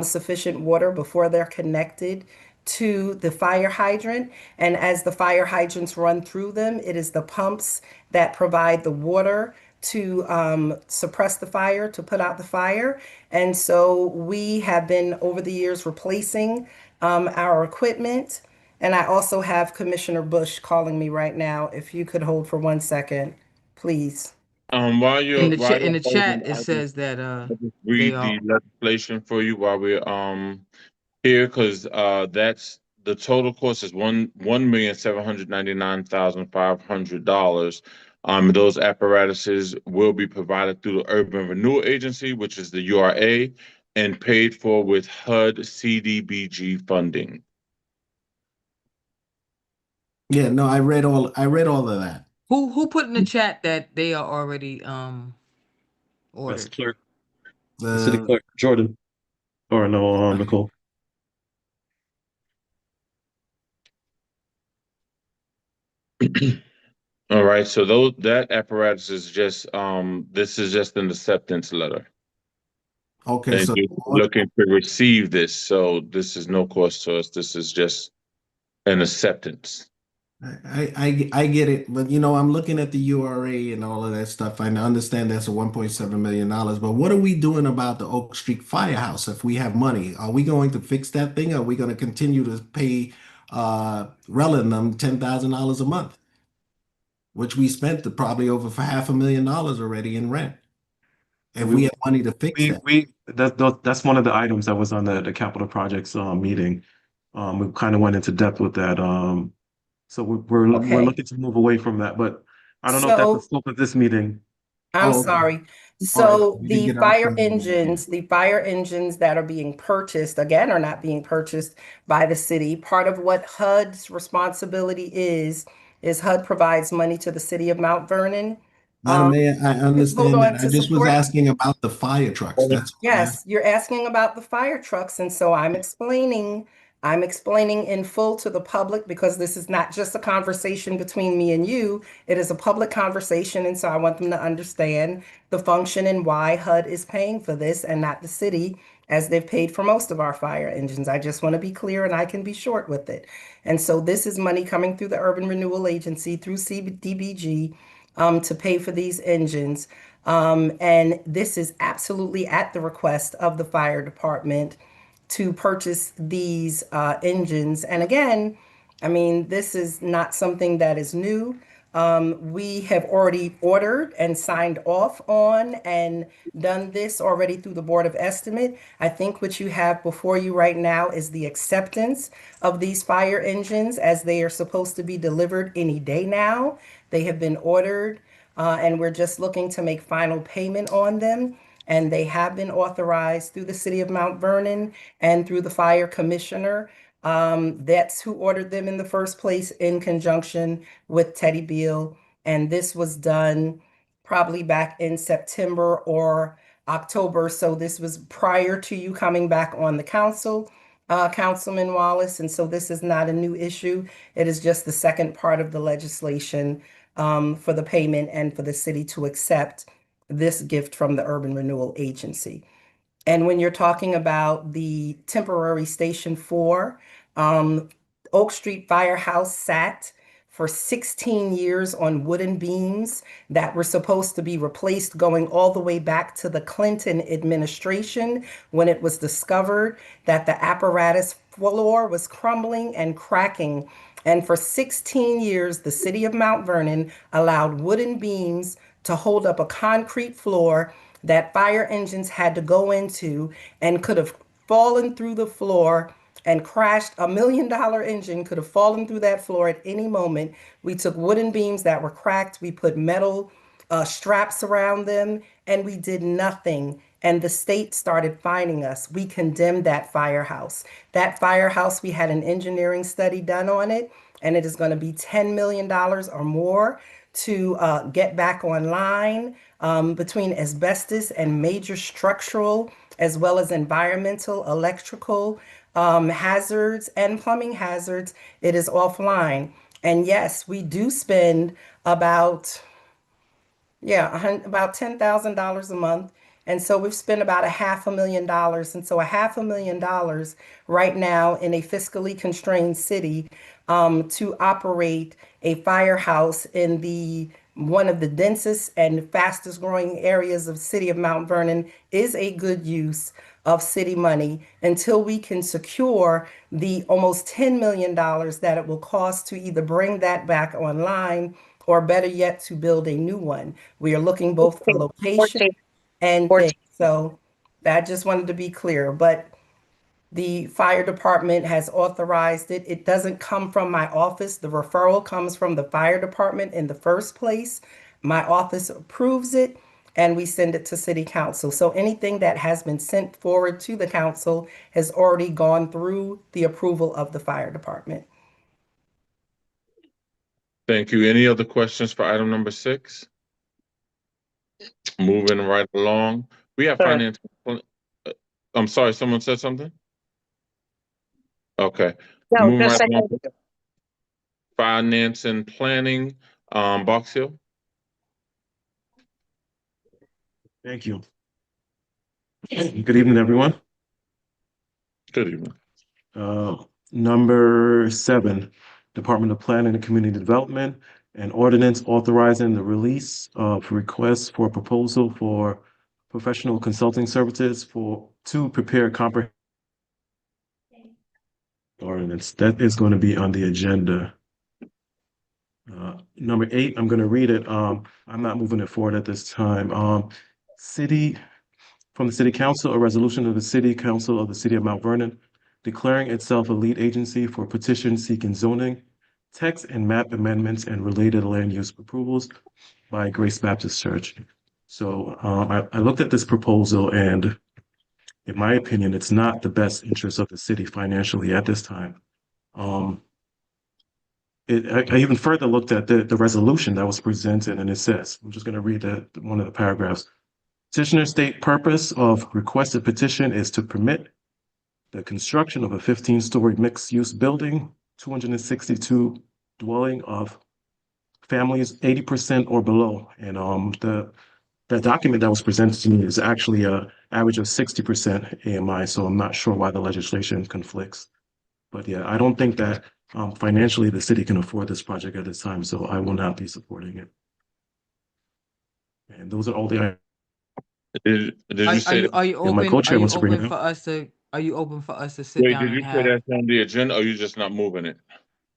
[SPEAKER 7] sufficient water before they're connected to the fire hydrant. And as the fire hydrants run through them, it is the pumps that provide the water to suppress the fire, to put out the fire. And so we have been over the years replacing our equipment. And I also have Commissioner Bush calling me right now. If you could hold for 1 second, please.
[SPEAKER 3] While
[SPEAKER 6] In
[SPEAKER 3] you're
[SPEAKER 6] the chat,
[SPEAKER 3] holding,
[SPEAKER 6] it says that
[SPEAKER 3] I'll just
[SPEAKER 6] they
[SPEAKER 3] read
[SPEAKER 6] are.
[SPEAKER 3] the legislation for you while we're here, because that's the total cost is $1,799,500. Those apparatuses will be provided through the Urban Renewal Agency, which is the URA, and paid for with HUD CDBG funding.
[SPEAKER 1] Yeah, no, I read all of that.
[SPEAKER 6] Who put in the chat that they are already
[SPEAKER 8] That's
[SPEAKER 6] ordered?
[SPEAKER 8] clerk, the city
[SPEAKER 1] The
[SPEAKER 8] clerk, Jordan, or no, Nicole.
[SPEAKER 3] All right, so that apparatus is just this is just an acceptance letter.
[SPEAKER 1] okay,
[SPEAKER 3] And
[SPEAKER 1] so
[SPEAKER 3] you're looking to receive this, so this is no cost to us. This is just an acceptance.
[SPEAKER 1] I get it, but you know, I'm looking at the URA and all of that stuff. I understand that's a $1.7 million, but what are we doing about the Oak Street Firehouse if we have money? Are we going to fix that thing? Or are we going to continue to pay Rellenum $10,000 a month, which we spent probably over for $500,000 already in rent? If we have money to fix that.
[SPEAKER 8] That's one of the items that was on the capital projects meeting. We kind of went into depth with that. So we're
[SPEAKER 7] Okay.
[SPEAKER 8] looking to move away from that, but I don't know if that's the
[SPEAKER 7] So
[SPEAKER 8] scope of this meeting.
[SPEAKER 7] I'm
[SPEAKER 1] Oh, okay.
[SPEAKER 7] sorry.
[SPEAKER 1] All right.
[SPEAKER 7] So
[SPEAKER 1] We didn't get our
[SPEAKER 7] the fire engines that are being purchased, again, are not being purchased by the city. Part of what HUD's responsibility is HUD provides money to the city of Mount Vernon.
[SPEAKER 1] Madam Mayor, I
[SPEAKER 7] Hold
[SPEAKER 1] understand that.
[SPEAKER 7] on,
[SPEAKER 1] I
[SPEAKER 7] to
[SPEAKER 1] just was
[SPEAKER 7] support.
[SPEAKER 1] asking about the fire trucks. That's all I asked.
[SPEAKER 7] Yes, you're asking about the fire trucks, and so I'm explaining in full to the public because this is not just a conversation between me and you. It is a public conversation, and so I want them to understand the function and why HUD is paying for this and not the city, as they've paid for most of our fire engines. I just want to be clear, and I can be short with it. And so this is money coming through the Urban Renewal Agency, through CDBG, to pay for these engines. And this is absolutely at the request of the fire department to purchase these engines. And again, I mean, this is not something that is new. We have already ordered and signed off on and done this already through the Board of Estimate. I think what you have before you right now is the acceptance of these fire engines as they are supposed to be delivered any day now. They have been ordered. And we're just looking to make final payment on them. And they have been authorized through the city of Mount Vernon and through the fire commissioner. That's who ordered them in the first place in conjunction with Teddy Beal. And this was done probably back in September or October. So this was prior to you coming back on the council, Councilman Wallace. And so this is not a new issue. It is just the second part of the legislation for the payment and for the city to accept this gift from the Urban Renewal Agency. And when you're talking about the temporary Station 4, Oak Street Firehouse sat for 16 years on wooden beams that were supposed to be replaced going all the way back to the Clinton administration when it was discovered that the apparatus floor was crumbling and cracking. And for 16 years, the city of Mount Vernon allowed wooden beams to hold up a concrete floor that fire engines had to go into and could have fallen through the floor and crashed. $1 million engine could have fallen through that floor at any moment. We took wooden beams that were cracked, we put metal straps around them, and we did nothing. And the state started fining us. We condemned that firehouse. That firehouse, we had an engineering study done on it, and it is going to be $10 million or more to get back online between asbestos and major structural, as well as environmental, electrical hazards and plumbing hazards. It is offline. And yes, we do spend about $10,000 a month. And so we've spent about $500,000. And so $500,000 right now in a fiscally constrained city to operate a firehouse in the one of the densest and fastest growing areas of the city of Mount Vernon is a good use of city money until we can secure the almost $10 million that it will cost to either bring that back online or better yet, to build a new one. We are looking both for location
[SPEAKER 4] 14.
[SPEAKER 7] and
[SPEAKER 4] 14.
[SPEAKER 7] things. So I just wanted to be clear, but the fire department has authorized it. It doesn't come from my office. The referral comes from the fire department in the first place. My office approves it and we send it to city council. So anything that has been sent forward to the council has already gone through the approval of the fire department.
[SPEAKER 3] Thank you. Any other questions for item number 6? Moving right along. We have
[SPEAKER 4] Sure.
[SPEAKER 3] finance. I'm sorry, someone said something? Okay.
[SPEAKER 4] No,
[SPEAKER 3] Moving
[SPEAKER 4] just
[SPEAKER 3] right
[SPEAKER 4] say
[SPEAKER 3] along. Finance and planning, Box Hill.
[SPEAKER 8] Thank you. Good evening, everyone.
[SPEAKER 3] Good evening.
[SPEAKER 8] Number 7, Department of Planning and Community Development, an ordinance authorizing the release of requests for proposal for professional consulting services to prepare comprehensive ordinance. That is going to be on the agenda. Number 8, I'm going to read it. I'm not moving it forward at this time. From the City Council, a resolution of the City Council of the City of Mount Vernon declaring itself a lead agency for petitions seeking zoning, text and map amendments and related land use approvals by Grace Baptist Church. So I looked at this proposal and in my opinion, it's not the best interest of the city financially at this time. I even further looked at the resolution that was presented and it says, I'm just going to read one of the paragraphs. Petitioner's state purpose of requested petition is to permit the construction of a 15-story mixed-use building, 262 dwelling of families 80% or below. And the document that was presented to me is actually an average of 60% AMI, so I'm not sure why the legislation conflicts. But yeah, I don't think that financially the city can afford this project at this time, so I will not be supporting it. And those are all the.
[SPEAKER 3] Did you say that?
[SPEAKER 6] Are you
[SPEAKER 8] Yeah, my
[SPEAKER 6] open,
[SPEAKER 8] co-chair
[SPEAKER 6] are you
[SPEAKER 8] wants to bring it
[SPEAKER 6] open
[SPEAKER 8] up.
[SPEAKER 6] for us to, are you open for us to sit
[SPEAKER 3] Wait,
[SPEAKER 6] down
[SPEAKER 3] did you
[SPEAKER 6] and
[SPEAKER 3] say
[SPEAKER 6] have?
[SPEAKER 3] that's on the agenda or you just not moving it?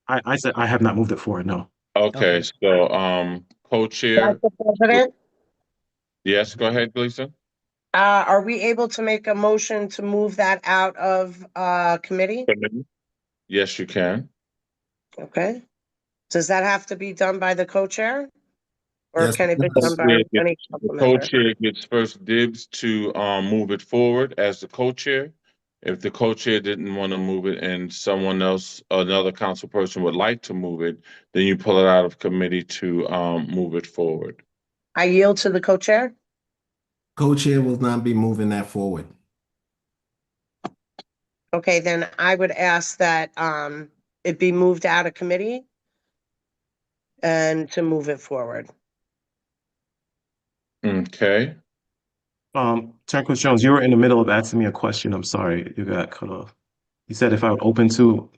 [SPEAKER 8] I said I have not moved it forward, no.
[SPEAKER 3] Okay,
[SPEAKER 6] Okay.
[SPEAKER 3] so co-chair.
[SPEAKER 4] Council President,
[SPEAKER 3] Yes, go ahead, Gleason.
[SPEAKER 4] are we able to make a motion to move that out of committee?
[SPEAKER 3] Yes, you can.
[SPEAKER 4] Okay. Does that have to be done by the co-chair? Or
[SPEAKER 1] Yes,
[SPEAKER 4] can it be
[SPEAKER 1] it does.
[SPEAKER 4] done by any
[SPEAKER 3] The
[SPEAKER 4] council member?
[SPEAKER 3] co-chair gets first dibs to move it forward as the co-chair. If the co-chair didn't want to move it and someone else, another council person would like to move it, then you pull it out of committee to move it forward.
[SPEAKER 4] I yield to the co-chair.
[SPEAKER 1] Co-chair will not be moving that forward.
[SPEAKER 4] Okay, then I would ask that it be moved out of committee and to move it forward.
[SPEAKER 3] Okay.
[SPEAKER 8] Turnquist Jones, you were in the middle of asking me a question. I'm sorry, you got cut off. You said if I would open to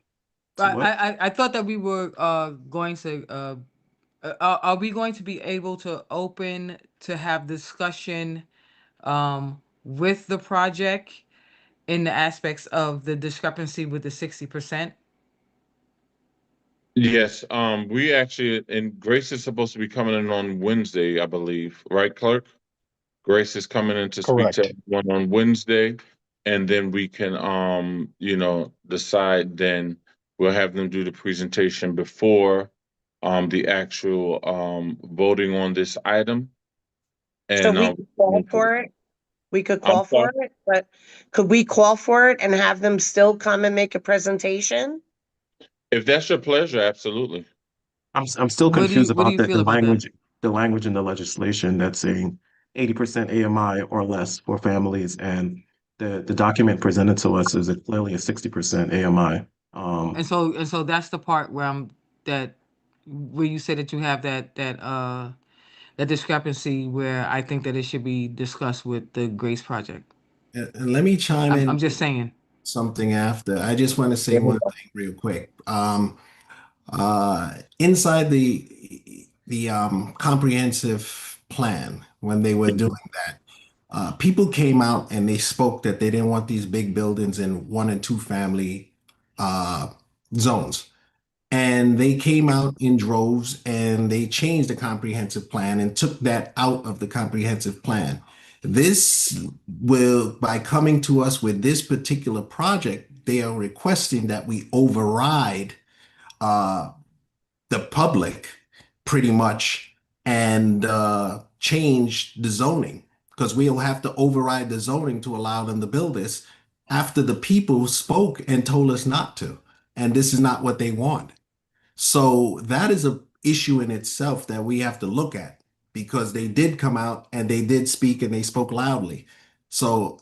[SPEAKER 8] what?
[SPEAKER 6] I thought that we were going to are we going to be able to open to have discussion with the project in the aspects of the discrepancy with the 60%?
[SPEAKER 3] Yes, we actually, and Grace is supposed to be coming in on Wednesday, I believe, right, clerk? Grace is coming in to speak to
[SPEAKER 2] Correct.
[SPEAKER 3] everyone on Wednesday, and then we can, decide then. We'll have them do the presentation before, the actual, voting on this item.
[SPEAKER 4] So
[SPEAKER 3] And,
[SPEAKER 4] we could call for it. We could call for it, but could we call for it and have them still come and make a presentation?
[SPEAKER 3] if that's your pleasure, absolutely.
[SPEAKER 8] I'm still
[SPEAKER 6] What do you-
[SPEAKER 8] confused
[SPEAKER 6] what do
[SPEAKER 8] about
[SPEAKER 6] you
[SPEAKER 8] the
[SPEAKER 6] feel about that?
[SPEAKER 8] language in the legislation that's saying 80% AMI or less for families, and the document presented to us is clearly a 60% AMI.
[SPEAKER 6] And so that's the part where where you say that you have that discrepancy where I think that it should be discussed with the Grace Project.
[SPEAKER 1] And let me chime in
[SPEAKER 6] I'm just saying.
[SPEAKER 1] something after. I just want to say one thing real quick. Inside comprehensive plan, when they were doing that, people came out and they spoke that they didn't want these big buildings in 1 and 2 family zones. And they came out in droves and they changed the comprehensive plan and took that out of the comprehensive plan. This will, by coming to us with this particular project, they are requesting that we override the public pretty much and change the zoning, because we'll have to override the zoning to allow them to build this after the people spoke and told us not to. And this is not what they want. So that is a issue in itself that we have to look at, because they did come out and they did speak and they spoke loudly. So,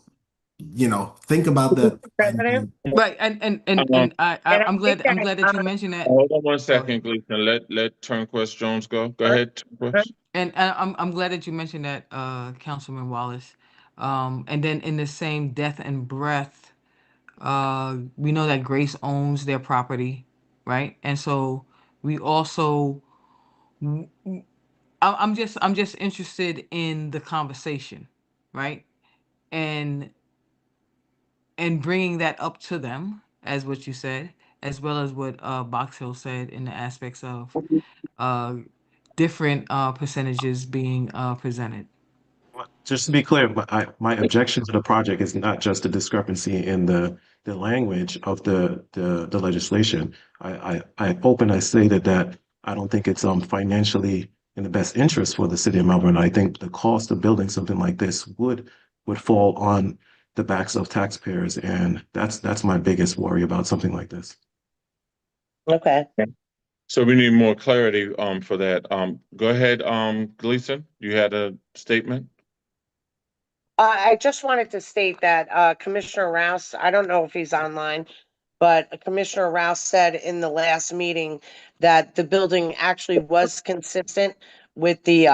[SPEAKER 1] think about that.
[SPEAKER 4] President?
[SPEAKER 6] Right, and
[SPEAKER 3] Um,
[SPEAKER 6] I'm glad
[SPEAKER 4] think
[SPEAKER 6] that you mentioned that.
[SPEAKER 3] Hold on one second, Gleason. Let Turnquest Jones go. Go ahead, Turnquest.
[SPEAKER 6] And I'm glad that you mentioned that, Councilman Wallace. And then in the same death and breath, we know that Grace owns their property, right? And so we also, I'm just interested in the conversation, right? And bringing that up to them, as what you said, as well as what Box Hill said in the aspects of different percentages being presented.
[SPEAKER 8] Just to be clear, my objection to the project is not just a discrepancy in the language of the legislation. I open, I stated that I don't think it's financially in the best interest for the city of Melbourne. I think the cost of building something like this would fall on the backs of taxpayers, and that's my biggest worry about something like this.
[SPEAKER 4] Okay.
[SPEAKER 3] So we need more clarity for that. Go ahead, Gleason. You had a statement?
[SPEAKER 4] I just wanted to state that Commissioner Rouse, I don't know if he's online, but Commissioner Rouse said in the last meeting that the building actually was consistent with the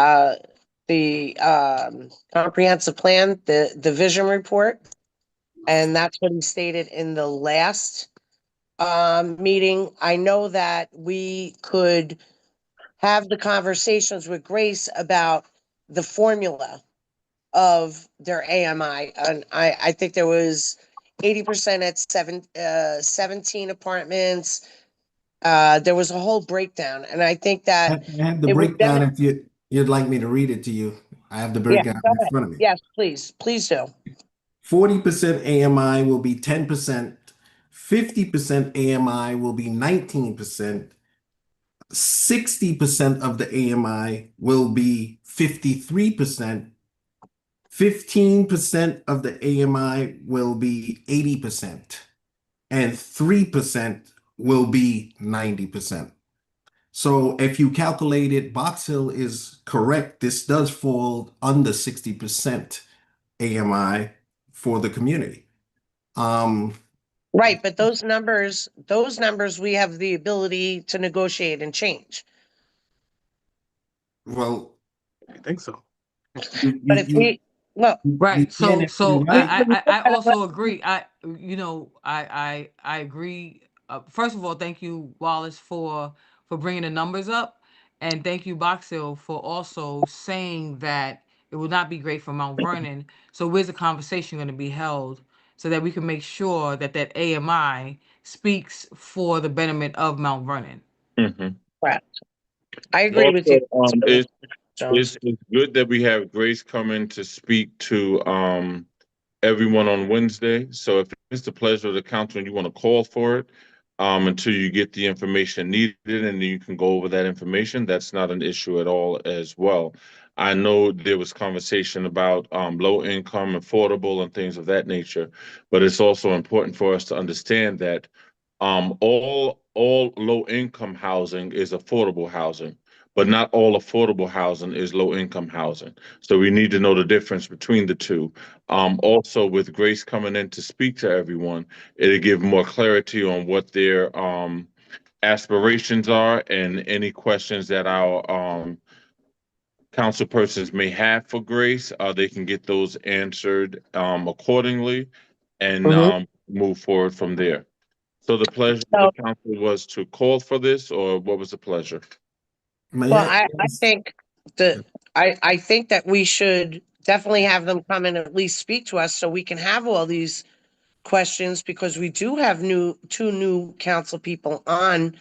[SPEAKER 4] comprehensive plan, the vision report. And that's what he stated in the last meeting. I know that we could have the conversations with Grace about the formula of their AMI. And I think there was 80% at 17 apartments. There was a whole breakdown. And I think that
[SPEAKER 1] I have the
[SPEAKER 4] it would
[SPEAKER 1] breakdown if you'd like me to read it to you. I have the
[SPEAKER 4] yeah,
[SPEAKER 1] breakdown
[SPEAKER 4] go
[SPEAKER 1] in
[SPEAKER 4] ahead.
[SPEAKER 1] front of me.
[SPEAKER 4] Yes, please do.
[SPEAKER 1] 40% AMI will be 10%, 50% AMI will be 19%, 60% of the AMI will be 53%, 15% of the AMI will be 80%, and 3% will be 90%. So if you calculate it, Box Hill is correct. This does fall under 60% AMI for the community.
[SPEAKER 4] Right, but those numbers we have the ability to negotiate and change.
[SPEAKER 1] Well,
[SPEAKER 8] I think so.
[SPEAKER 4] But if we, well,
[SPEAKER 6] Right. So
[SPEAKER 1] you're right.
[SPEAKER 6] I also agree. I agree. First of all, thank you, Wallace, for bringing the numbers up, and thank you, Box Hill, for also saying that it would not be great for Mount Vernon. So where's the conversation going to be held so that we can make sure that AMI speaks for the betterment of Mount Vernon?
[SPEAKER 3] Mm-hmm.
[SPEAKER 4] correct. I agree with you.
[SPEAKER 3] It's good that we have Grace coming to speak to everyone on Wednesday. So if it's the pleasure of the council and you want to call for it until you get the information needed and then you can go over that information, that's not an issue at all as well. I know there was conversation about low income, affordable, and things of that nature, but it's also important for us to understand that all low income housing is affordable housing, but not all affordable housing is low income housing. So we need to know the difference between the two. Also, with Grace coming in to speak to everyone, it'll give more clarity on what their aspirations are and any questions that our council persons may have for Grace. They can get those answered accordingly and move forward from there. So the pleasure of the council was to call for this, or what was the pleasure?
[SPEAKER 1] May
[SPEAKER 4] Well,
[SPEAKER 1] I?
[SPEAKER 4] I think I think that we should definitely have them come and at least speak to us so we can have all these questions, because we do have two new council people on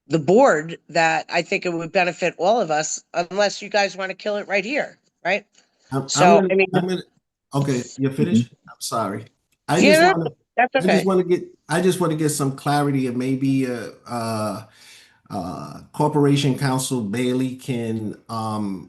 [SPEAKER 4] the board that I think it would benefit all of us, unless you guys want to kill it right here, right?
[SPEAKER 1] I'm
[SPEAKER 4] So,
[SPEAKER 1] gonna,
[SPEAKER 4] I mean,
[SPEAKER 1] I'm gonna, okay, you finished? I'm sorry. I just
[SPEAKER 4] yeah,
[SPEAKER 1] want to,
[SPEAKER 4] that's okay.
[SPEAKER 1] I just want to get some clarity, and maybe Corporation Counsel Bailey can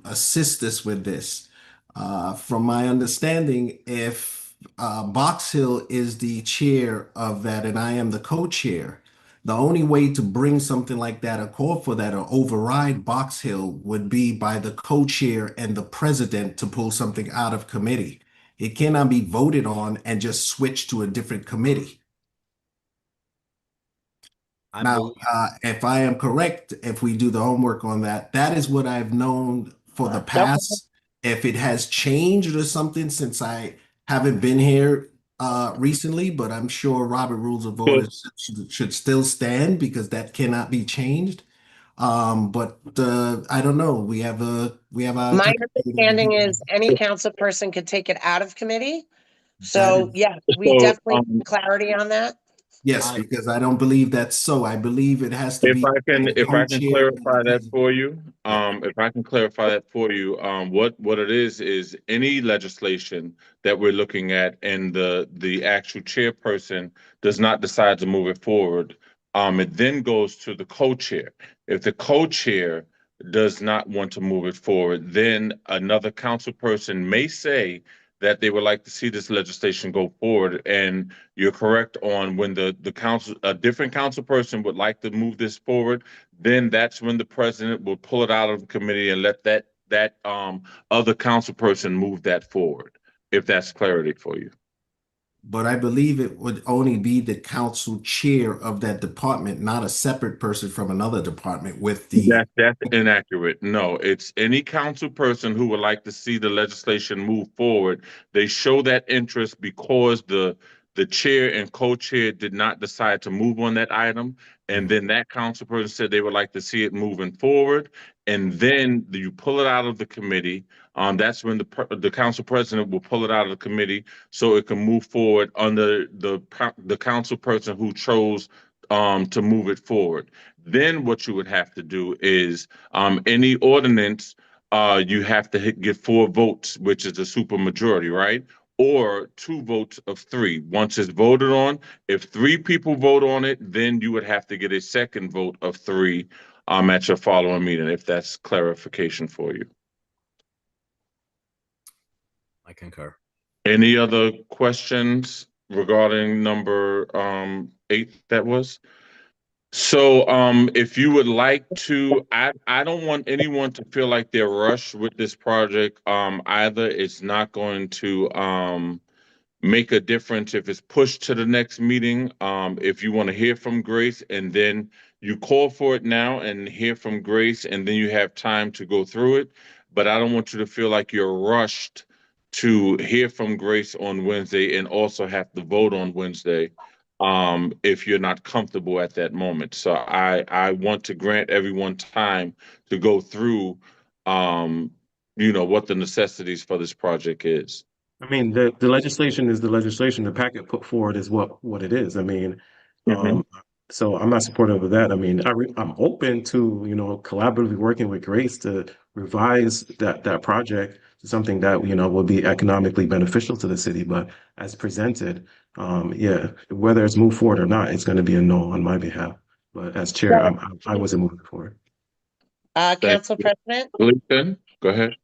[SPEAKER 1] assist us with this. From my understanding, if Box Hill is the chair of that and I am the co-chair, the only way to bring something like that or call for that or override Box Hill would be by the co-chair and the president to pull something out of committee. It cannot be voted on and just switch to a different committee. Now, if I am correct, if we do the homework on that, that is what I've known for the past. If it has changed or something since I haven't been here recently, but I'm sure Robert Rules of Order should still stand because that cannot be changed. But I don't know. We have a
[SPEAKER 4] My understanding is any council person could take it out of committee. So, yeah, we
[SPEAKER 3] So,
[SPEAKER 4] definitely need clarity on that.
[SPEAKER 1] yes, because I don't believe that's so. I believe it has to
[SPEAKER 3] if
[SPEAKER 1] be
[SPEAKER 3] I can,
[SPEAKER 1] the
[SPEAKER 3] if I can
[SPEAKER 1] co-chair and the
[SPEAKER 3] clarify that
[SPEAKER 1] president.
[SPEAKER 3] for you,
[SPEAKER 1] Yeah.
[SPEAKER 3] if I can clarify that for you, what it is any legislation that we're looking at and the actual chairperson does not decide to move it forward, it then goes to the co-chair. If the co-chair does not want to move it forward, then another council person may say that they would like to see this legislation go forward. And you're correct on when the council, a different council person would like to move this forward, then that's when the president will pull it out of the committee and let that other council person move that forward, if that's clarity for you.
[SPEAKER 1] But I believe it would only be the council chair of that department, not a separate person from another department with the.
[SPEAKER 3] That's inaccurate. No, it's any council person who would like to see the legislation move forward. They show that interest because the chair and co-chair did not decide to move on that item. And then that council person said they would like to see it moving forward. And then you pull it out of the committee. That's when the council president will pull it out of the committee so it can move forward under the council person who chose to move it forward. Then what you would have to do is any ordinance, you have to get 4 votes, which is a super majority, right? Or 2 votes of 3. Once it's voted on, if 3 people vote on it, then you would have to get a second vote of 3 at your following meeting, if that's clarification for you.
[SPEAKER 9] I concur.
[SPEAKER 3] Any other questions regarding number 8 that was? So if you would like to, I don't want anyone to feel like they're rushed with this project either. It's not going to make a difference if it's pushed to the next meeting. If you want to hear from Grace and then you call for it now and hear from Grace and then you have time to go through it. But I don't want you to feel like you're rushed to hear from Grace on Wednesday and also have to vote on Wednesday if you're not comfortable at that moment. So I want to grant everyone time to go through what the necessities for this project is.
[SPEAKER 8] I mean, the legislation is the legislation. The packet put forward is what it is. I mean, so I'm not supportive of that. I mean, I'm open to, collaboratively working with Grace to revise that project to something that, will be economically beneficial to the city. But as presented, yeah, whether it's moved forward or not, it's going to be a no on my behalf. But as chair, I wasn't moving forward.
[SPEAKER 4] Council President?
[SPEAKER 3] Go ahead.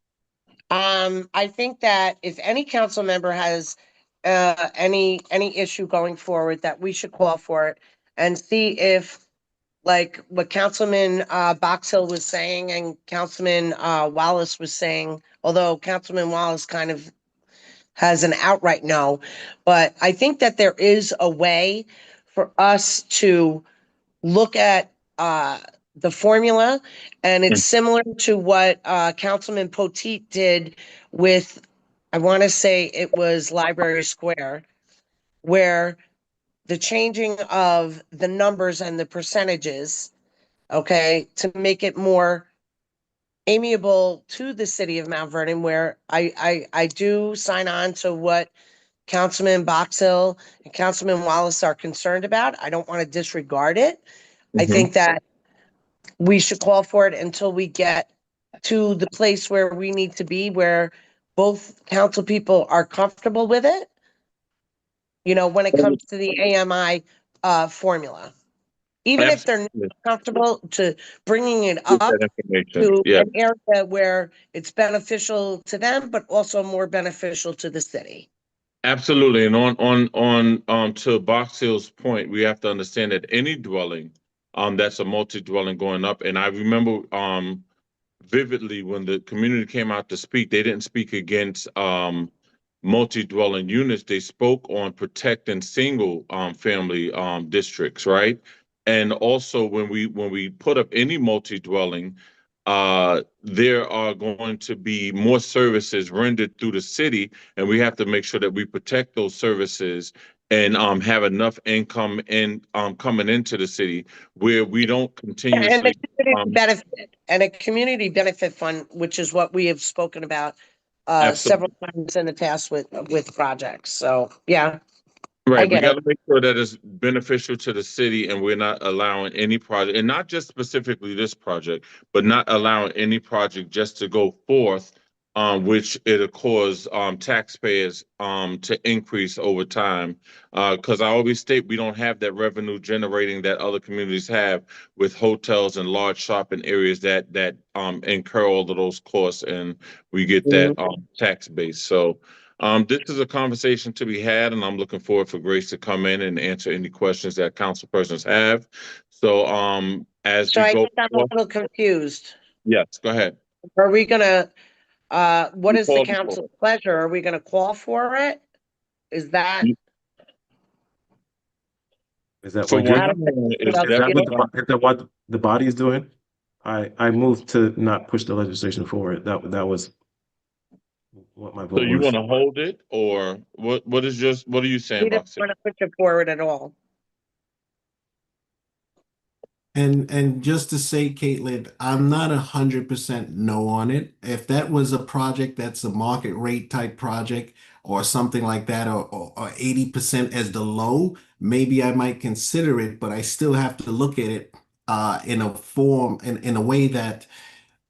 [SPEAKER 4] I think that if any council member has any issue going forward, that we should call for it and see if, like what Councilman Box Hill was saying and Councilman Wallace was saying, although Councilman Wallace kind of has an outright no, but I think that there is a way for us to look at the formula, and it's similar to what Councilman Potteet did with, I want to say it was Library Square, where the changing of the numbers and the percentages, okay, to make it more amiable to the city of Mount Vernon, where I do sign on to what Councilman Box Hill and Councilman Wallace are concerned about. I don't want to disregard it. I think that we should call for it until we get to the place where we need to be, where both council people are comfortable with it. You know, when it comes to the AMI formula, even if they're not comfortable to bringing it up
[SPEAKER 3] That information.
[SPEAKER 4] to
[SPEAKER 3] Yeah,
[SPEAKER 4] an area where it's beneficial to them, but also more beneficial to the city.
[SPEAKER 3] absolutely. And on to Box Hill's point, we have to understand that any dwelling, that's a multi-dwelling going up. And I remember vividly when the community came out to speak, they didn't speak against multi-dwelling units. They spoke on protecting single family districts, right? And also when we put up any multi-dwelling, there are going to be more services rendered through the city, and we have to make sure that we protect those services and have enough income coming into the city where we don't
[SPEAKER 4] And
[SPEAKER 3] continuously
[SPEAKER 4] a community benefit fund, which is what we have spoken about
[SPEAKER 3] Absolutely.
[SPEAKER 4] several times in the past with projects. So, yeah.
[SPEAKER 3] Right, we
[SPEAKER 4] get
[SPEAKER 3] got to make sure that it's beneficial to the city and we're not allowing any project, and not just specifically this project, but not allowing any project just to go forth, which it'll cause taxpayers to increase over time. Because I always state we don't have that revenue generating that other communities have with hotels and large shopping areas that incur all of those costs, and we get that tax base. So. This is a conversation to be had, and I'm looking forward for Grace to come in and answer any questions that council persons have. So, as
[SPEAKER 4] So
[SPEAKER 3] we
[SPEAKER 4] I
[SPEAKER 3] go,
[SPEAKER 4] think I'm a little confused.
[SPEAKER 3] yes, go ahead.
[SPEAKER 4] Are we gonna, what
[SPEAKER 3] You
[SPEAKER 4] is the
[SPEAKER 3] called for
[SPEAKER 4] council's
[SPEAKER 3] it.
[SPEAKER 4] pleasure? Are we gonna call for it? Is that?
[SPEAKER 8] Is that
[SPEAKER 3] For
[SPEAKER 8] what you're,
[SPEAKER 3] one,
[SPEAKER 8] is that what the body is doing? I moved to not push the legislation forward. That was what my
[SPEAKER 3] so
[SPEAKER 8] vote
[SPEAKER 3] you
[SPEAKER 8] was.
[SPEAKER 3] want to hold it, or what? What are you saying,
[SPEAKER 4] We don't
[SPEAKER 3] Boxer?
[SPEAKER 4] want to push it forward at all.
[SPEAKER 1] And just to say, Caitlin, I'm not 100% no on it. If that was a project that's a market rate type project or something like that, or 80% as the low, maybe I might consider it, but I still have to look at it in a form, in a way that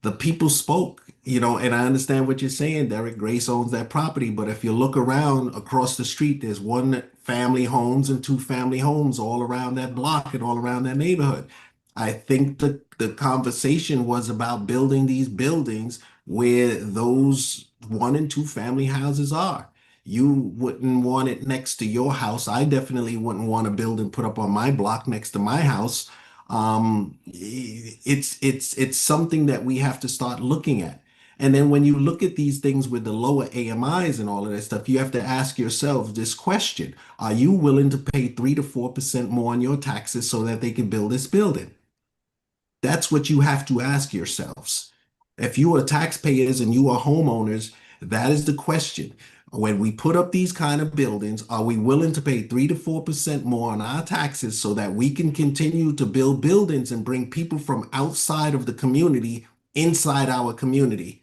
[SPEAKER 1] the people spoke, and I understand what you're saying, Derek. Grace owns that property, but if you look around across the street, there's one family homes and two family homes all around that block and all around that neighborhood. I think the conversation was about building these buildings where those one and two family houses are. You wouldn't want it next to your house. I definitely wouldn't want a building put up on my block next to my house. It's something that we have to start looking at. And then when you look at these things with the lower AMIs and all of that stuff, you have to ask yourself this question: are you willing to pay 3 to 4% more on your taxes so that they can build this building? That's what you have to ask yourselves. If you are taxpayers and you are homeowners, that is the question. When we put up these kind of buildings, are we willing to pay 3 to 4% more on our taxes so that we can continue to build buildings and bring people from outside of the community inside our community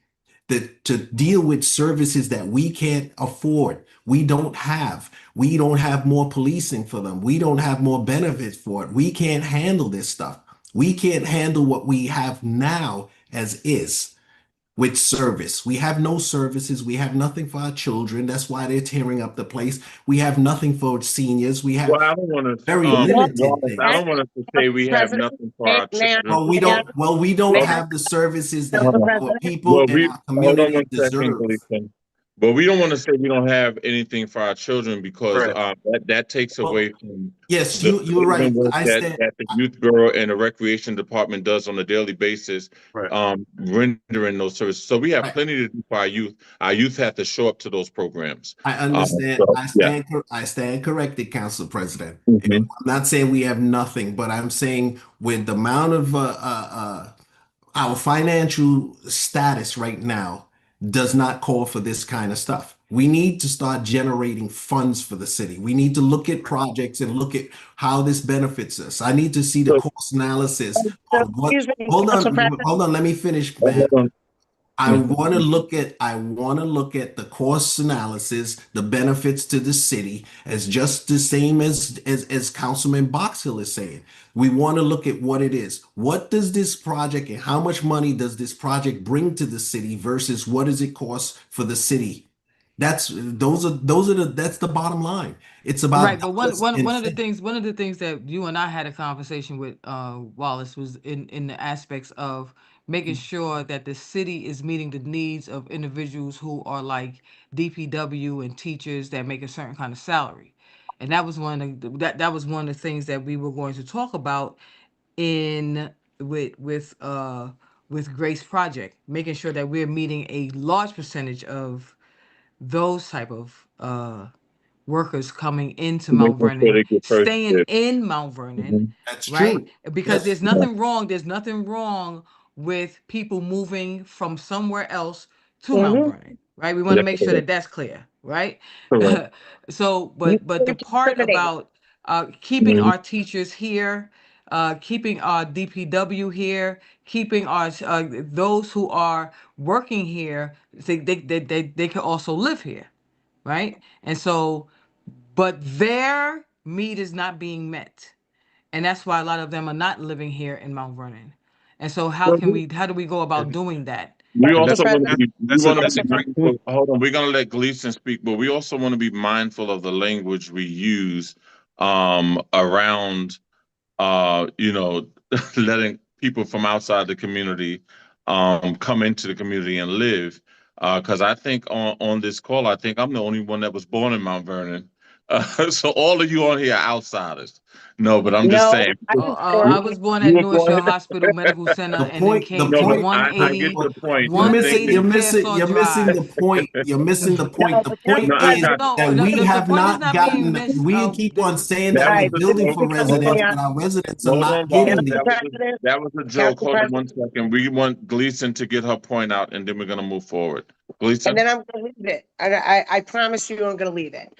[SPEAKER 1] to deal with services that we can't afford? We don't have more policing for them. We don't have more benefits for it. We can't handle this stuff. We can't handle what we have now as is with service. We have no services. We have nothing for our children. That's why they're tearing up the place. We have nothing for seniors. We have
[SPEAKER 3] Well, I don't want to.
[SPEAKER 1] very limited things.
[SPEAKER 3] I don't want us to say we have nothing for our children.
[SPEAKER 1] Well, we don't
[SPEAKER 4] Ma'am.
[SPEAKER 1] have the services that
[SPEAKER 4] Council
[SPEAKER 1] our
[SPEAKER 4] President.
[SPEAKER 1] people
[SPEAKER 3] Well,
[SPEAKER 1] in our
[SPEAKER 3] hold on
[SPEAKER 1] community
[SPEAKER 3] one second,
[SPEAKER 1] deserve.
[SPEAKER 3] Gleason. But we don't want to say we don't have anything for our children, because that takes
[SPEAKER 1] Well,
[SPEAKER 3] away from
[SPEAKER 1] yes,
[SPEAKER 3] the
[SPEAKER 1] you're right.
[SPEAKER 3] amazing work
[SPEAKER 1] I stand.
[SPEAKER 3] that the youth bureau and the recreation department does on a daily basis,
[SPEAKER 8] Right.
[SPEAKER 3] rendering those services. So we have
[SPEAKER 1] Right.
[SPEAKER 3] plenty to do for our youth. Our youth have to show up to those programs.
[SPEAKER 1] I understand. I stand corrected, Council President.
[SPEAKER 3] Mhm.
[SPEAKER 1] I'm not saying we have nothing, but I'm saying with the amount of our financial status right now does not call for this kind of stuff. We need to start generating funds for the city. We need to look at projects and look at how this benefits us. I need to see the cost analysis
[SPEAKER 4] So,
[SPEAKER 1] of what.
[SPEAKER 4] excuse me,
[SPEAKER 1] Hold
[SPEAKER 4] Council President.
[SPEAKER 1] on. Let me finish, man. I want to look at the cost analysis, the benefits to the city as just the same as Councilman Box Hill is saying. We want to look at what it is. What does this project and how much money does this project bring to the city versus what does it cost for the city? That's the bottom line. It's about
[SPEAKER 6] Right, but
[SPEAKER 1] dollars and
[SPEAKER 6] one of the
[SPEAKER 1] cents.
[SPEAKER 6] things that you and I had a conversation with Wallace was in the aspects of making sure that the city is meeting the needs of individuals who are like DPW and teachers that make a certain kind of salary. And that was that was one of the things that we were going to talk about in with Grace Project, making sure that we're meeting a large percentage of those type of workers coming into Mount
[SPEAKER 3] Making sure
[SPEAKER 6] Vernon,
[SPEAKER 3] they get first
[SPEAKER 6] staying
[SPEAKER 3] dibs.
[SPEAKER 6] in Mount Vernon,
[SPEAKER 3] Mhm.
[SPEAKER 1] That's
[SPEAKER 6] right?
[SPEAKER 1] true.
[SPEAKER 6] Because
[SPEAKER 1] Yes.
[SPEAKER 6] there's nothing wrong with people moving from somewhere else to Mount
[SPEAKER 4] Mhm.
[SPEAKER 6] Vernon, right? We want to
[SPEAKER 3] That's
[SPEAKER 6] make sure
[SPEAKER 3] correct.
[SPEAKER 6] that that's clear, right?
[SPEAKER 3] Correct.
[SPEAKER 6] So,
[SPEAKER 4] You
[SPEAKER 6] but the
[SPEAKER 4] can't
[SPEAKER 6] part
[SPEAKER 4] discriminate.
[SPEAKER 6] about keeping
[SPEAKER 3] Mhm.
[SPEAKER 6] our teachers here, keeping our DPW here, keeping our those who are working here, they can also live here, right? And so, but their need is not being met. And that's why a lot of them are not living here in Mount Vernon. And so how do we go about
[SPEAKER 8] And,
[SPEAKER 6] doing that?
[SPEAKER 3] We
[SPEAKER 8] and
[SPEAKER 4] Council
[SPEAKER 3] also want to
[SPEAKER 4] President,
[SPEAKER 3] be,
[SPEAKER 8] that's
[SPEAKER 3] be
[SPEAKER 8] a great
[SPEAKER 3] mindful.
[SPEAKER 8] point.
[SPEAKER 3] Hold on, we're gonna let Gleason speak, but we also want to be mindful of the language we use around you know, letting people from outside the community come into the community and live. Because I think on this call, I think I'm the only one that was born in Mount Vernon. So all of you on here are outsiders. No, but I'm just
[SPEAKER 4] no,
[SPEAKER 3] saying.
[SPEAKER 4] I was
[SPEAKER 3] You,
[SPEAKER 6] I
[SPEAKER 4] born.
[SPEAKER 6] was born
[SPEAKER 3] you
[SPEAKER 6] at
[SPEAKER 3] were
[SPEAKER 6] North
[SPEAKER 3] born
[SPEAKER 6] Shore
[SPEAKER 3] here.
[SPEAKER 6] Hospital Medical Center
[SPEAKER 1] The
[SPEAKER 6] and then
[SPEAKER 1] point, the
[SPEAKER 6] came
[SPEAKER 3] No,
[SPEAKER 6] to
[SPEAKER 3] but
[SPEAKER 1] point,
[SPEAKER 3] I get the point.
[SPEAKER 1] you're
[SPEAKER 3] The
[SPEAKER 1] missing,
[SPEAKER 3] thing
[SPEAKER 6] 180
[SPEAKER 3] is,
[SPEAKER 6] Pearsall
[SPEAKER 1] you're missing
[SPEAKER 6] Drive.
[SPEAKER 1] the point. You're missing the
[SPEAKER 4] No,
[SPEAKER 1] point. The
[SPEAKER 4] but Council
[SPEAKER 3] no,
[SPEAKER 1] point
[SPEAKER 3] I
[SPEAKER 1] is
[SPEAKER 3] got
[SPEAKER 4] President,
[SPEAKER 6] No,
[SPEAKER 1] that we
[SPEAKER 6] the
[SPEAKER 1] have
[SPEAKER 6] point is
[SPEAKER 1] not
[SPEAKER 6] not being
[SPEAKER 1] gotten,
[SPEAKER 6] missed.
[SPEAKER 1] we keep on saying that
[SPEAKER 3] that was
[SPEAKER 1] we're
[SPEAKER 4] guys,
[SPEAKER 3] a
[SPEAKER 4] this
[SPEAKER 1] building
[SPEAKER 4] is
[SPEAKER 3] joke.
[SPEAKER 1] for
[SPEAKER 4] becoming
[SPEAKER 3] Hold
[SPEAKER 1] residents,
[SPEAKER 3] on,
[SPEAKER 1] but
[SPEAKER 4] chaos.
[SPEAKER 1] our residents are
[SPEAKER 3] hold
[SPEAKER 1] not
[SPEAKER 3] on, boss.
[SPEAKER 1] getting
[SPEAKER 4] Council
[SPEAKER 1] it.
[SPEAKER 4] President,
[SPEAKER 3] That was a joke.
[SPEAKER 4] Council
[SPEAKER 3] Hold on one
[SPEAKER 4] President,
[SPEAKER 3] second. We want Gleason to get her point out, and then we're gonna move forward.
[SPEAKER 4] and
[SPEAKER 3] Gleason.
[SPEAKER 4] then I'm gonna leave it. I promise you I'm gonna leave it.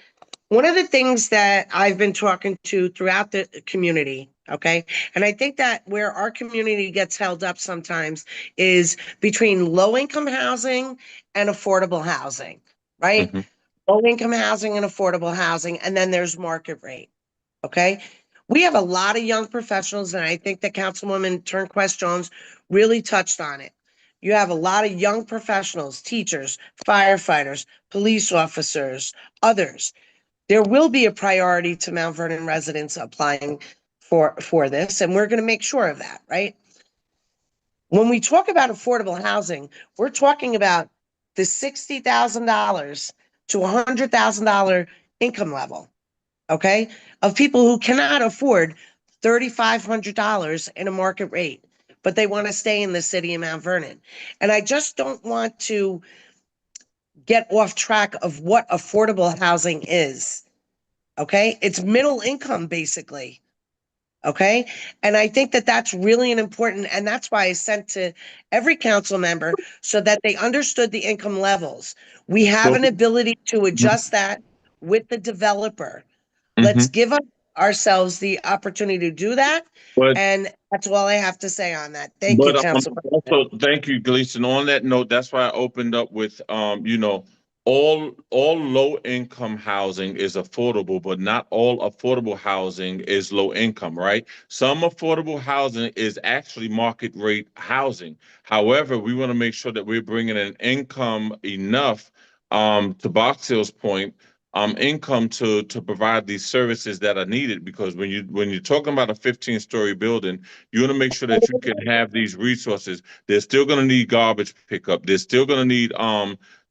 [SPEAKER 4] One of the things that I've been talking to throughout the community, okay, and I think that where our community gets held up sometimes is between low income housing and affordable housing, right?
[SPEAKER 3] Mhm.
[SPEAKER 4] Low income housing and affordable housing, and then there's market rate, okay? We have a lot of young professionals, and I think that Councilwoman Turnquest Jones really touched on it. You have a lot of young professionals, teachers, firefighters, police officers, others. There will be a priority to Mount Vernon residents applying for this, and we're going to make sure of that, right? When we talk about affordable housing, we're talking about the $60,000 to $100,000 income level, okay, of people who cannot afford $3,500 in a market rate, but they want to stay in the city of Mount Vernon. And I just don't want to get off track of what affordable housing is. Okay, it's middle income basically. Okay, and I think that that's really an important, and that's why I sent to every council member so that they understood the income levels. We have
[SPEAKER 3] So,
[SPEAKER 4] an ability to adjust that with the developer. Let's
[SPEAKER 3] mhm.
[SPEAKER 4] give ourselves the opportunity to do that,
[SPEAKER 3] But
[SPEAKER 4] and that's all I have to say on that. Thank you, Council President.
[SPEAKER 3] also thank you, Gleason. On that note, that's why I opened up with you know, all low income housing is affordable, but not all affordable housing is low income, right? Some affordable housing is actually market rate housing. However, we want to make sure that we're bringing an income enough to Box Hill's point, income to provide these services that are needed, because when you're talking about a 15-story building, you want to make sure that you can have these resources. They're still going to need garbage pickup. They're still going to need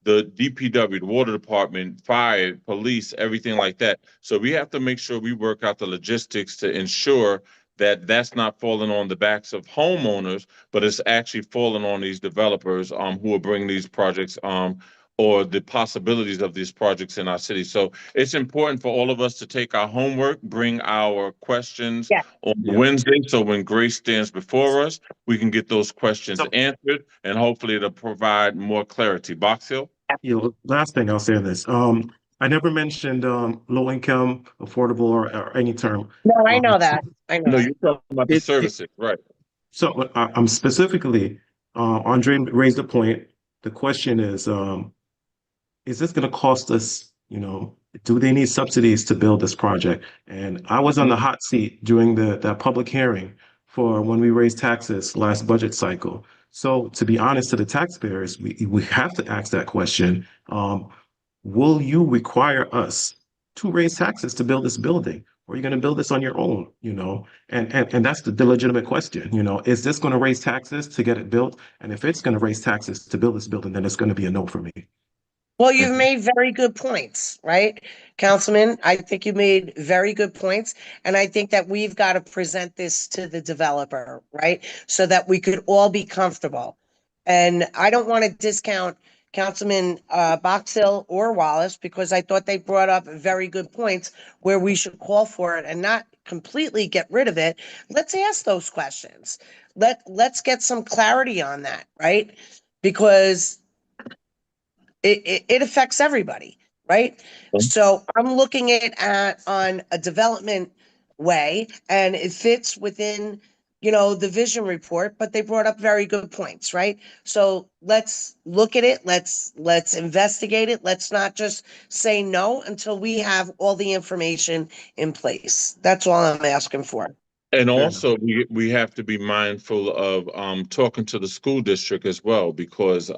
[SPEAKER 3] the DPW, the water department, fire, police, everything like that. So we have to make sure we work out the logistics to ensure that that's not falling on the backs of homeowners, but it's actually falling on these developers who are bringing these projects or the possibilities of these projects in our city. So it's important for all of us to take our homework, bring our questions
[SPEAKER 4] Yeah.
[SPEAKER 3] on
[SPEAKER 8] Yeah.
[SPEAKER 3] Wednesday. So when Grace stands before us, we can get those questions answered, and hopefully it'll provide more clarity. Box Hill?
[SPEAKER 8] Last thing I'll say on this. I never mentioned low income, affordable, or any term.
[SPEAKER 4] No, I
[SPEAKER 8] Um,
[SPEAKER 4] know that. I know
[SPEAKER 3] No,
[SPEAKER 4] that.
[SPEAKER 3] you're talking about the
[SPEAKER 8] it
[SPEAKER 3] services, right?
[SPEAKER 8] so I'm specifically, Andre raised a point. The question is this going to cost us, do they need subsidies to build this project? And I was on the hot seat during that public hearing for when we raised taxes last budget cycle. So to be honest to the taxpayers, we have to ask that question. Will you require us to raise taxes to build this building? Or are you going to build this on your own? And that's the legitimate question. Is this going to raise taxes to get it built? And if it's going to raise taxes to build this building, then it's going to be a no for me.
[SPEAKER 4] Well, you've made very good points, right, Councilman? I think you made very good points. And I think that we've got to present this to the developer, right? So that we could all be comfortable. And I don't want to discount Councilman Box Hill or Wallace, because I thought they brought up very good points where we should call for it and not completely get rid of it. Let's ask those questions. Let's get some clarity on that, right? Because it affects everybody, right? So I'm looking at on a development way, and it fits within, the vision report, but they brought up very good points, right? So let's look at it. Let's investigate it. Let's not just say no until we have all the information in place. That's all I'm asking for.
[SPEAKER 3] And also, we have to be mindful of talking to the school district as well, because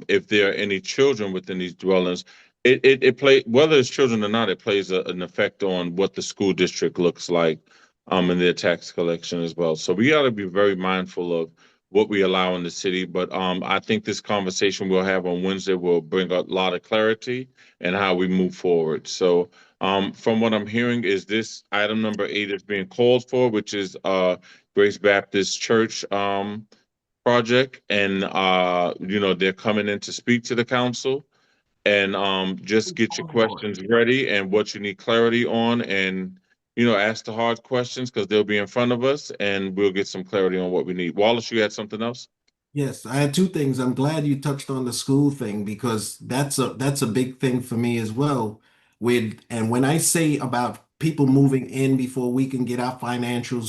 [SPEAKER 3] if there are any children within these dwellings, it play, whether it's children or not, it plays an effect on what the school district looks like in their tax collection as well. So we got to be very mindful of what we allow in the city. But I think this conversation we'll have on Wednesday will bring a lot of clarity and how we move forward. So from what I'm hearing is this item number 8 is being called for, which is Grace Baptist Church project. And, they're coming in to speak to the council, and just get your questions ready and what you need clarity on, and, ask the hard questions because they'll be in front of us and we'll get some clarity on what we need. Wallace, you had something else?
[SPEAKER 1] Yes, I had two things. I'm glad you touched on the school thing because that's a big thing for me as well. And when I say about people moving in before we can get our financial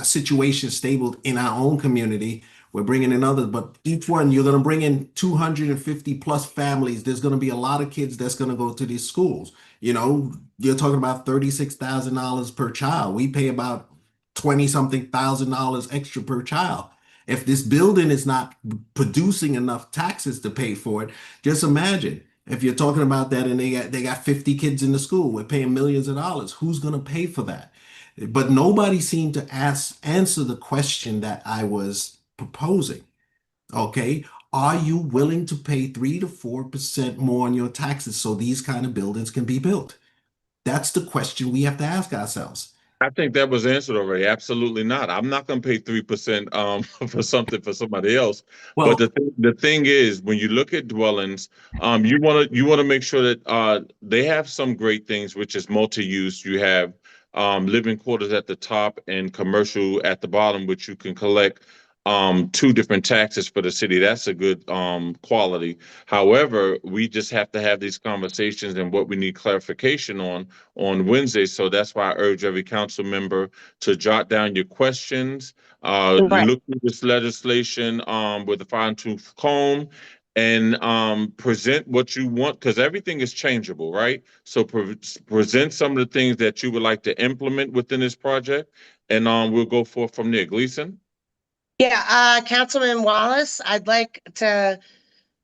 [SPEAKER 1] situation stable in our own community, we're bringing in others, but each one you're going to bring in 250 plus families. There's going to be a lot of kids that's going to go to these schools. You're talking about $36,000 per child. We pay about 20 something $1,000 extra per child. If this building is not producing enough taxes to pay for it, just imagine if you're talking about that and they got 50 kids in the school, we're paying millions of dollars. Who's going to pay for that? But nobody seemed to answer the question that I was proposing. Okay, are you willing to pay 3 to 4% more on your taxes so these kind of buildings can be built? That's the question we have to ask ourselves.
[SPEAKER 3] I think that was answered already. Absolutely not. I'm not going to pay 3% for something for somebody else.
[SPEAKER 1] Well,
[SPEAKER 3] but the thing is, when you look at dwellings, you want to make sure that they have some great things, which is multi-use. You have living quarters at the top and commercial at the bottom, which you can collect 2 different taxes for the city. That's a good quality. However, we just have to have these conversations and what we need clarification on Wednesday. So that's why I urge every council member to jot down your questions,
[SPEAKER 4] Right.
[SPEAKER 3] look through this legislation with a fine-tooth comb, and present what you want, because everything is changeable, right? So present some of the things that you would like to implement within this project, and we'll go forth from there. Gleason?
[SPEAKER 4] Yeah, Councilman Wallace, I'd like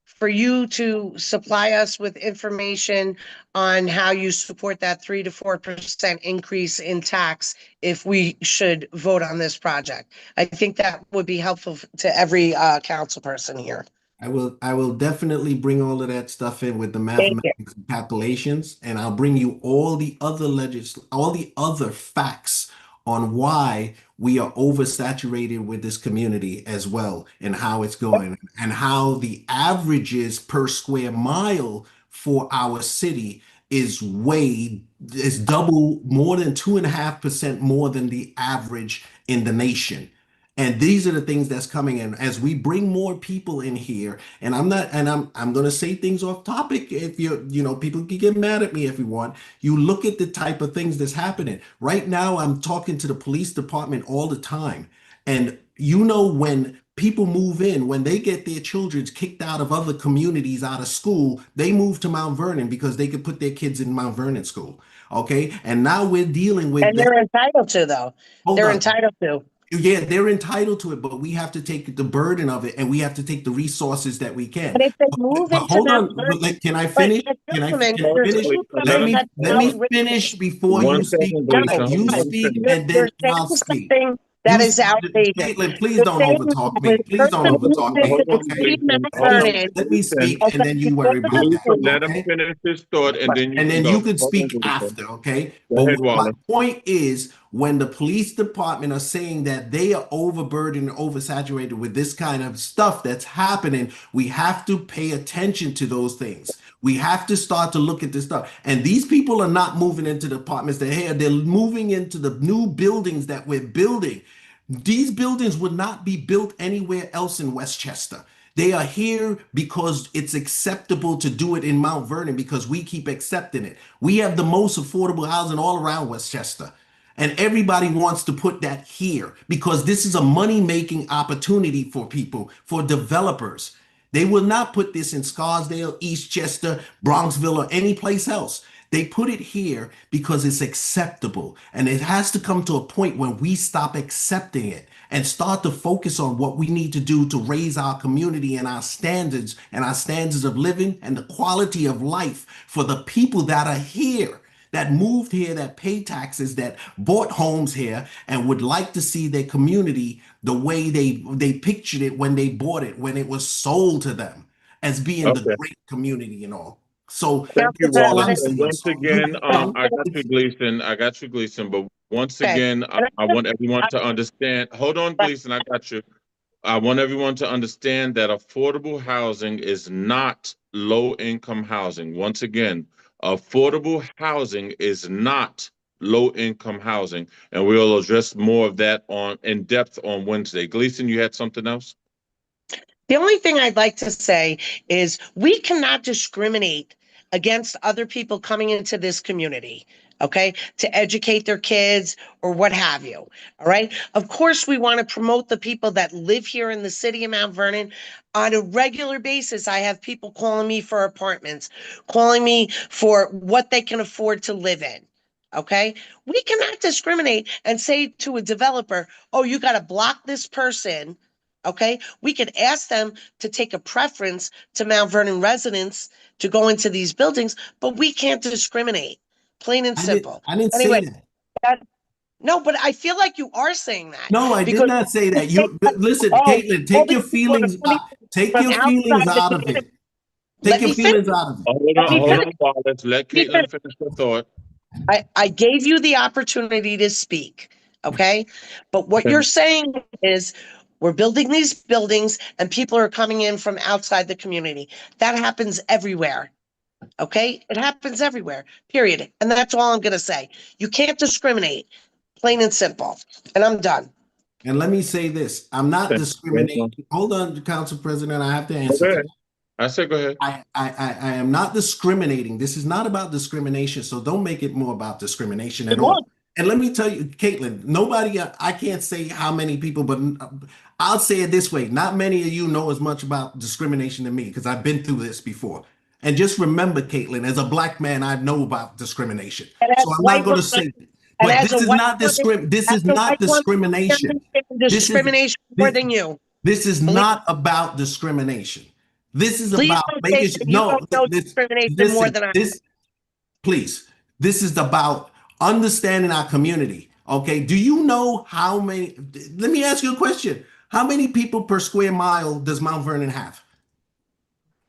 [SPEAKER 4] for you to supply us with information on how you support that 3 to 4% increase in tax if we should vote on this project. I think that would be helpful to every council person here.
[SPEAKER 1] I will definitely bring all of that stuff in with the
[SPEAKER 4] Thank you.
[SPEAKER 1] mathematics and calculations, and I'll bring you all the other facts on why we are oversaturated with this community as well, and how it's going, and how the averages per square mile for our city is double, more than 2.5% more than the average in the nation. And these are the things that's coming in as we bring more people in here. And I'm going to say things off topic. If people can get mad at me if you want. You look at the type of things that's happening right now. I'm talking to the police department all the time. And when people move in when they get their children kicked out of other communities, out of school. They move to Mount Vernon because they could put their kids in Mount Vernon school. Okay, and now we're dealing with
[SPEAKER 4] And they're entitled to, though.
[SPEAKER 1] Hold
[SPEAKER 4] They're
[SPEAKER 1] on.
[SPEAKER 4] entitled to.
[SPEAKER 1] Yeah, they're entitled to it, but we have to take the burden of it, and we have to take the resources that we can.
[SPEAKER 4] But if they move
[SPEAKER 1] But
[SPEAKER 4] into
[SPEAKER 1] hold
[SPEAKER 4] Mount
[SPEAKER 1] on,
[SPEAKER 4] Vernon,
[SPEAKER 1] but can I finish? Can I
[SPEAKER 4] gentlemen,
[SPEAKER 1] finish? Let me finish before
[SPEAKER 3] One
[SPEAKER 1] you speak.
[SPEAKER 3] second,
[SPEAKER 1] Let
[SPEAKER 3] Gleason.
[SPEAKER 1] you
[SPEAKER 3] One
[SPEAKER 1] speak,
[SPEAKER 3] second.
[SPEAKER 1] and then
[SPEAKER 4] you're saying
[SPEAKER 1] I'll speak.
[SPEAKER 4] something that is outrageous.
[SPEAKER 1] Caitlin, please
[SPEAKER 4] You're
[SPEAKER 1] don't
[SPEAKER 4] saying
[SPEAKER 1] overtalk
[SPEAKER 4] that
[SPEAKER 1] me.
[SPEAKER 4] when
[SPEAKER 1] Please don't
[SPEAKER 4] person moves
[SPEAKER 1] overtalk me.
[SPEAKER 4] into the
[SPEAKER 3] Hold on,
[SPEAKER 1] Okay.
[SPEAKER 4] city of Mount
[SPEAKER 3] Hold on.
[SPEAKER 4] Vernon,
[SPEAKER 1] Let me speak, and then you worry about that.
[SPEAKER 3] Gleason, let him
[SPEAKER 1] Okay.
[SPEAKER 3] finish his thought, and then you
[SPEAKER 1] And
[SPEAKER 3] can
[SPEAKER 1] then
[SPEAKER 3] go.
[SPEAKER 1] you could
[SPEAKER 3] Hold on,
[SPEAKER 1] speak
[SPEAKER 3] Gleason.
[SPEAKER 1] after, okay?
[SPEAKER 3] Go
[SPEAKER 1] But
[SPEAKER 3] ahead,
[SPEAKER 1] my
[SPEAKER 3] Wallace.
[SPEAKER 1] point is, when the police department are saying that they are overburdened and oversaturated with this kind of stuff that's happening, we have to pay attention to those things. We have to start to look at this stuff. And these people are not moving into the apartments they're here. They're moving into the new buildings that we're building. These buildings would not be built anywhere else in Westchester. They are here because it's acceptable to do it in Mount Vernon because we keep accepting it. We have the most affordable housing all around Westchester. And everybody wants to put that here because this is a money-making opportunity for people, for developers. They will not put this in Scarsdale, Eastchester, Bronxville, or any place else. They put it here because it's acceptable. And it has to come to a point when we stop accepting it and start to focus on what we need to do to raise our community and our standards of living and the quality of life for the people that are here, that moved here, that pay taxes, that bought homes here and would like to see their community the way they pictured it when they bought it, when it was sold to them as being the
[SPEAKER 3] Okay.
[SPEAKER 1] great community and all. So
[SPEAKER 3] Thank you,
[SPEAKER 1] that's all I'm
[SPEAKER 3] Wallace. And
[SPEAKER 1] saying.
[SPEAKER 3] once
[SPEAKER 1] So
[SPEAKER 3] again, I got you, Gleason. I got you, Gleason. But once
[SPEAKER 4] Okay.
[SPEAKER 3] again, I want everyone to understand. Hold on, Gleason. I got you. I want everyone to understand that affordable housing is not low-income housing. Once again, affordable housing is not low-income housing, and we'll address more of that in depth on Wednesday. Gleason, you had something else?
[SPEAKER 4] The only thing I'd like to say is we cannot discriminate against other people coming into this community, okay, to educate their kids or what have you. All right. Of course, we want to promote the people that live here in the city of Mount Vernon. On a regular basis, I have people calling me for apartments, calling me for what they can afford to live in. Okay. We cannot discriminate and say to a developer, oh, you got to block this person. Okay, we could ask them to take a preference to Mount Vernon residents to go into these buildings, but we can't discriminate. Plain and simple.
[SPEAKER 1] I didn't
[SPEAKER 4] Anyway,
[SPEAKER 1] say that.
[SPEAKER 4] no, but I feel like you are saying that.
[SPEAKER 1] No, I did
[SPEAKER 4] because
[SPEAKER 1] not say that. You listen,
[SPEAKER 4] oh,
[SPEAKER 1] Caitlin, take your feelings
[SPEAKER 4] from outside
[SPEAKER 1] out
[SPEAKER 4] the
[SPEAKER 1] of it.
[SPEAKER 4] Let
[SPEAKER 1] Take your
[SPEAKER 4] me
[SPEAKER 1] feelings out of it.
[SPEAKER 3] Hold on, Wallace. Let Caitlin finish her thought.
[SPEAKER 4] I gave you the opportunity to speak, okay? But what you're saying is we're building these buildings and people are coming in from outside the community. That happens everywhere, okay? It happens everywhere, period. And that's all I'm going to say. You can't discriminate, plain and simple. And I'm done.
[SPEAKER 1] And let me say this. I'm not discriminating. Hold on, Council President. I have to answer.
[SPEAKER 3] Okay. I said, go ahead.
[SPEAKER 1] I am not discriminating. This is not about discrimination. So don't make it more about discrimination at all. And let me tell you, Caitlin, nobody, I can't say how many people, but I'll say it this way. Not many of you know as much about discrimination than me because I've been through this before. And just remember, Caitlin, as a black man, I know about discrimination. So I'm not going to say it. But this is not discrimination. This is not discrimination.
[SPEAKER 4] Discrimination more than you.
[SPEAKER 1] This is not about discrimination. This is
[SPEAKER 4] Please
[SPEAKER 1] about
[SPEAKER 4] don't
[SPEAKER 1] making
[SPEAKER 4] say that you don't know discrimination more than I do.
[SPEAKER 1] Please, this is about understanding our community. Okay, do you know how many? Let me ask you a question. How many people per square mile does Mount Vernon have?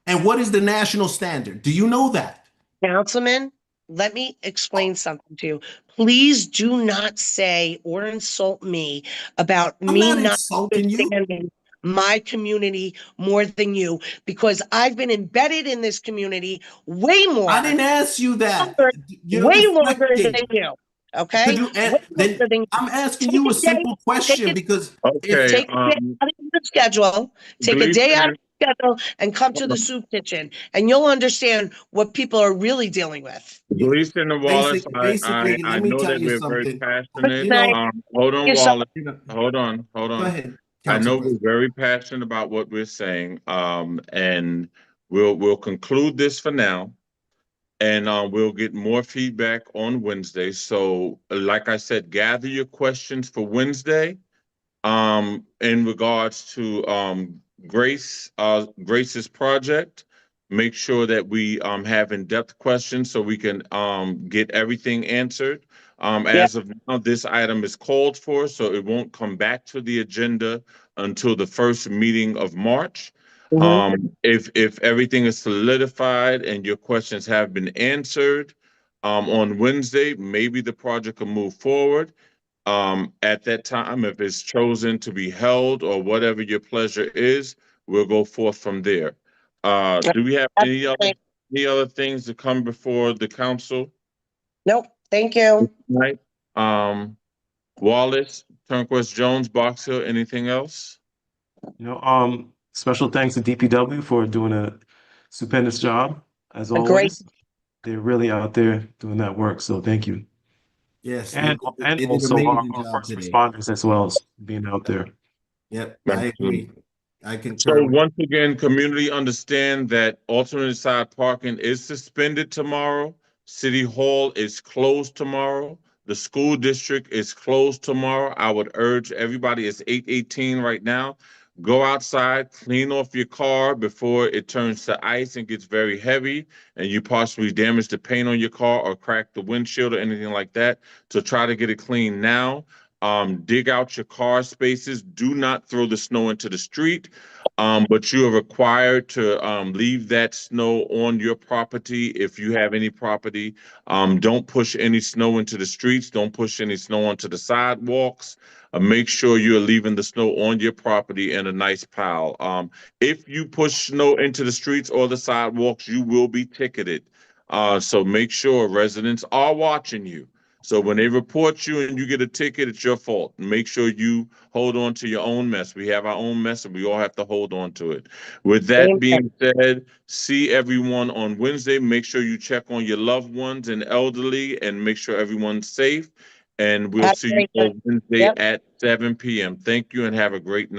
[SPEAKER 1] And what is the national standard? Do you know that?
[SPEAKER 4] Councilman, let me explain something to you. Please do not say or insult me about
[SPEAKER 1] I'm
[SPEAKER 4] me
[SPEAKER 1] not
[SPEAKER 4] not
[SPEAKER 1] insulting you.
[SPEAKER 4] understanding my community more than you, because I've been embedded in this community way more.
[SPEAKER 1] I didn't ask you that. You're
[SPEAKER 4] way longer
[SPEAKER 1] deflecting.
[SPEAKER 4] than you. Okay?
[SPEAKER 1] Then I'm asking you a simple question because
[SPEAKER 3] Okay.
[SPEAKER 4] Take a day out of your schedule. Take a day out of your schedule and come to the soup kitchen, and you'll understand what people are really dealing with.
[SPEAKER 3] Gleason and Wallace,
[SPEAKER 1] Basically,
[SPEAKER 3] I
[SPEAKER 1] let me
[SPEAKER 3] know
[SPEAKER 1] tell
[SPEAKER 3] that
[SPEAKER 1] you
[SPEAKER 3] we're very
[SPEAKER 1] something.
[SPEAKER 3] passionate.
[SPEAKER 1] You know,
[SPEAKER 3] Hold on,
[SPEAKER 4] You're
[SPEAKER 3] Wallace. Hold on.
[SPEAKER 1] Go ahead.
[SPEAKER 3] I know
[SPEAKER 1] Council
[SPEAKER 3] we're very passionate about what we're saying, and we'll conclude this for now. And we'll get more feedback on Wednesday. So, like I said, gather your questions for Wednesday. In regards to Grace's project, make sure that we have in-depth questions so we can get everything answered. As of now, this item is called for, so it won't come back to the agenda until the first meeting of March. If everything is solidified and your questions have been answered on Wednesday, maybe the project will move forward. At that time, if it's chosen to be held or whatever your pleasure is, we'll go forth from there. Do we have any other things to come before the council?
[SPEAKER 4] Nope, thank you.
[SPEAKER 3] Right. Wallace, Turnquist Jones, Box Hill, anything else?
[SPEAKER 8] Special thanks to DPW for doing a stupendous job, as
[SPEAKER 4] A great-
[SPEAKER 8] always. They're really out there doing that work, so thank you.
[SPEAKER 1] Yes,
[SPEAKER 8] And
[SPEAKER 1] they did an
[SPEAKER 8] also our
[SPEAKER 1] amazing job
[SPEAKER 8] first
[SPEAKER 1] today.
[SPEAKER 8] responders as well as being out there.
[SPEAKER 1] Yep, I agree. I
[SPEAKER 3] So
[SPEAKER 1] concur.
[SPEAKER 3] once again, community understand that alternate side parking is suspended tomorrow. City Hall is closed tomorrow. The school district is closed tomorrow. I would urge everybody, it's 8:18 right now. Go outside, clean off your car before it turns to ice and gets very heavy and you possibly damage the paint on your car or crack the windshield or anything like that. So try to get it clean now. Dig out your car spaces. Do not throw the snow into the street. But you are required to leave that snow on your property if you have any property. Don't push any snow into the streets. Don't push any snow onto the sidewalks. Make sure you're leaving the snow on your property in a nice pile. If you push snow into the streets or the sidewalks, you will be ticketed. So make sure residents are watching you. So when they report you and you get a ticket, it's your fault. Make sure you hold on to your own mess. We have our own mess and we all have to hold on to it. With that being said, see everyone on Wednesday. Make sure you check on your loved ones and elderly and make sure everyone's safe. And we'll see you on Wednesday at 7 p.m. Thank you and have a great night.